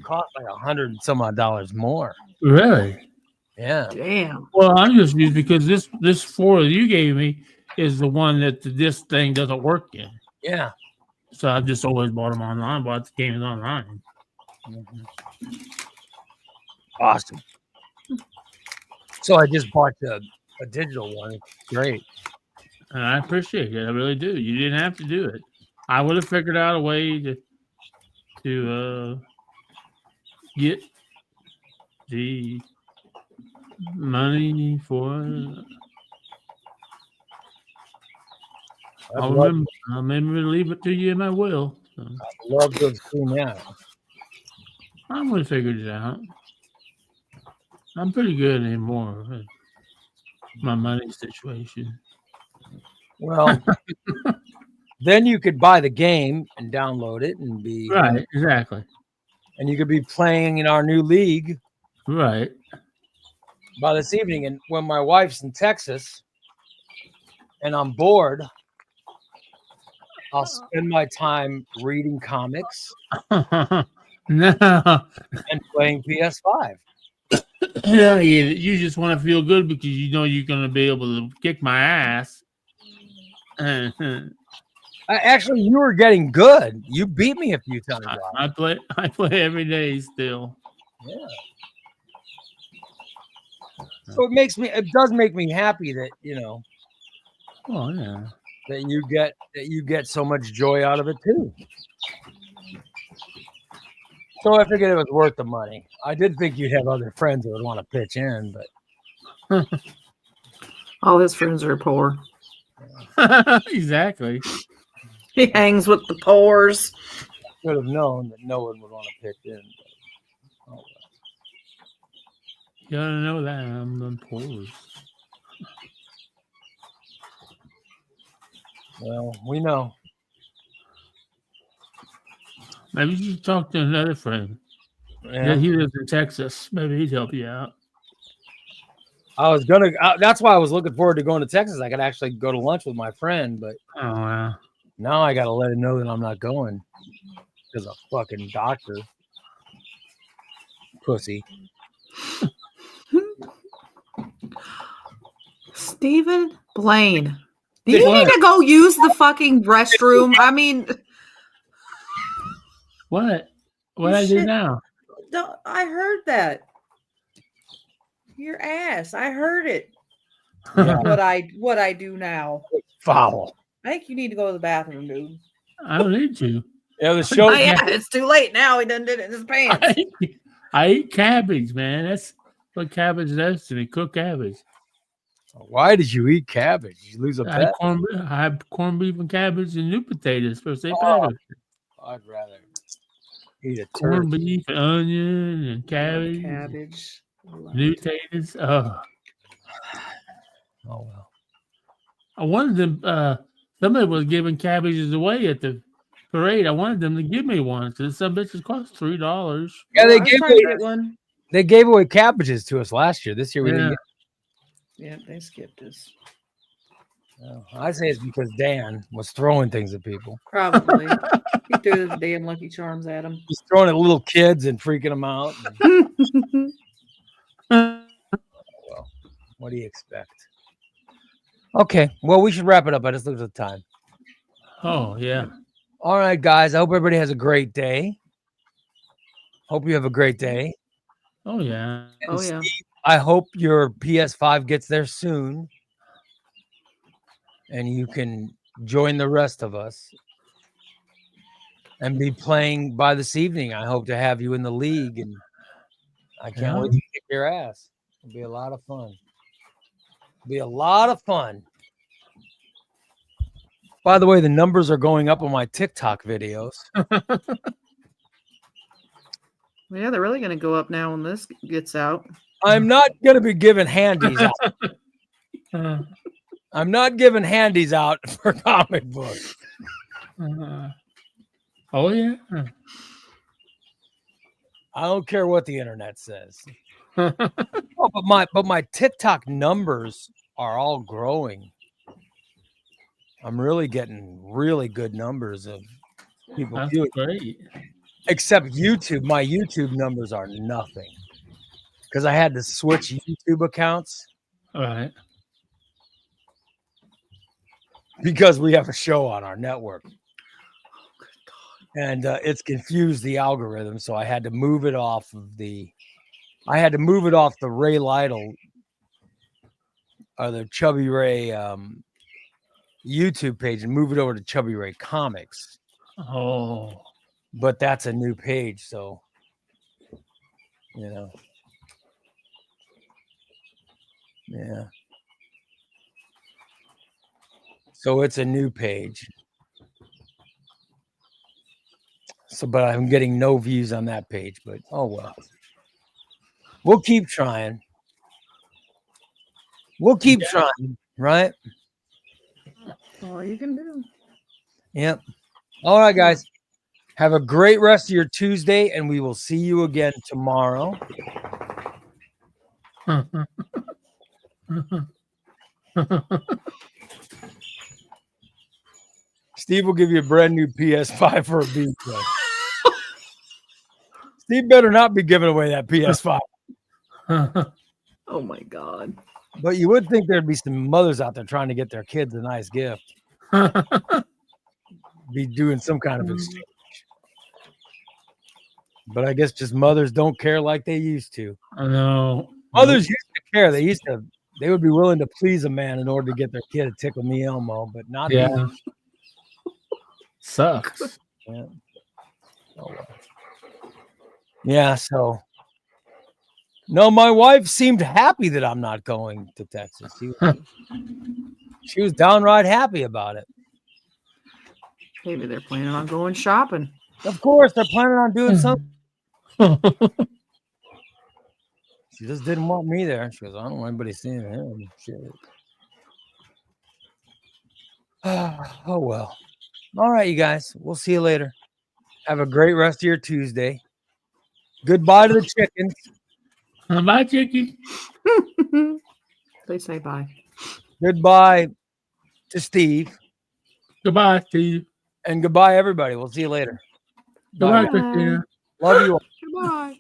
cost like $100 and some odd dollars more. Really? Yeah. Damn. Well, I'm just used because this 4 that you gave me is the one that this thing doesn't work in. Yeah. So I've just always bought them online. Bought the games online. Awesome. So I just bought a digital one. It's great. And I appreciate it. I really do. You didn't have to do it. I would have figured out a way to get the money for it. I'll remember to leave it to you in my will. So I love to have seen that. I'm going to figure it out. I'm pretty good anymore. With my money situation. Well, then you could buy the game and download it and be Right, exactly. and you could be playing in our new league Right. by this evening. And when my wife's in Texas and I'm bored, I'll spend my time reading comics No. and playing PS5. Yeah, you just want to feel good because you know you're going to be able to kick my ass. Actually, you were getting good. You beat me a few times. I play every day still. Yeah. So it does make me happy that, you know, Oh yeah. that you get so much joy out of it too. So I figured it was worth the money. I did think you'd have other friends that would want to pitch in, but All his friends are poor. Exactly. He hangs with the poors. should have known that no one would want to pitch in. But, oh, well. You gotta know that I'm the poorest. Well, we know. Maybe you should talk to another friend. Yeah. He lives in Texas. Maybe he'd help you out. I was gonna. That's why I was looking forward to going to Texas. I could actually go to lunch with my friend, but Oh wow. now I got to let him know that I'm not going because a fucking doctor, pussy. Stephen Blaine. Do Hey, you what? need to go use the fucking restroom? I mean, What? What I do Shit. now? I heard that. Your ass. I heard it. Yeah. What I do now. Foul. I think you need to go to the bathroom, dude. I don't need to. Yeah, the show. Oh, yeah, it's too late now. He done did it in his pants. I eat cabbage, man. That's what cabbage does to me. Cook cabbage. Why did you eat cabbage? Did you lose a I bet? have corned beef and cabbage and new potatoes for St. Oh, Patrick's. I'd rather eat a Corned turkey. beef, and onion, and cabbage, Cabbage. Love new it. potatoes. Oh, Oh well. I wanted them. Somebody was giving cabbages away at the parade. I wanted them to give me one because some bitches cost $3. Yeah, I was trying to get one. they gave away cabbages to us last year. This year we didn't. Yeah. Get, Yeah, they skipped us. Well, I say it's because Dan was throwing things at people. Probably. He threw the damn Lucky Charms at him. He's throwing at little kids and freaking them out. Well, what do you expect? Okay, well, we should wrap it up. I just looked at the time. Oh yeah. All right, guys. I hope everybody has a great day. Hope you have a great day. Oh yeah. Oh yeah. I hope your PS5 gets there soon and you can join the rest of us and be playing by this evening. I hope to have you in the league, and I can't wait to kick your ass. It'll be a lot of fun. Be a lot of fun. By the way, the numbers are going up on my TikTok videos. Yeah, they're really going to go up now when this gets out. I'm not going to be giving handies out. I'm not giving handies out for comic books. Oh yeah. I don't care what the internet says. Oh, but my TikTok numbers are all growing. I'm really getting really good numbers of people That's viewing. great. Except YouTube. My YouTube numbers are nothing because I had to switch YouTube accounts All right. because we have a show on our network. And it's confused the algorithm, so I had to move it off of the Ray Lytle or the Chubby Ray YouTube page and move it over to Chubby Ray Comics. Oh. But that's a new page, so you know. Yeah. So it's a new page. So, but I'm getting no views on that page, but oh well. We'll keep trying. We'll keep trying, right? All you can do. Yep. All right, guys. Have a great rest of your Tuesday, and we will see you again tomorrow. Steve will give you a brand new PS5 for a birthday. Steve better not be giving away that PS5. Oh my God. But you would think there'd be some mothers out there trying to get their kids a nice gift. Be doing some kind of exchange. But I guess just mothers don't care like they used to. I know. Mothers used to care. They would be willing to please a man in order to get their kid to Tickle Me Elmo, but not Yeah. these. Sucks. Yeah. Oh, well. Yeah, so no, my wife seemed happy that I'm not going to Texas. She was downright happy about it. Maybe they're planning on going shopping. Of course, they're planning on doing something. She just didn't want me there. She goes, I don't want anybody seeing him. Shit. Oh, well. All right, you guys. We'll see you later. Have a great rest of your Tuesday. Goodbye to the chickens. Bye, Chicky. They say bye. Goodbye to Steve. Goodbye, Steve. And goodbye, everybody. We'll see you later. Goodbye, Bye. Christina. Love you all. Goodbye.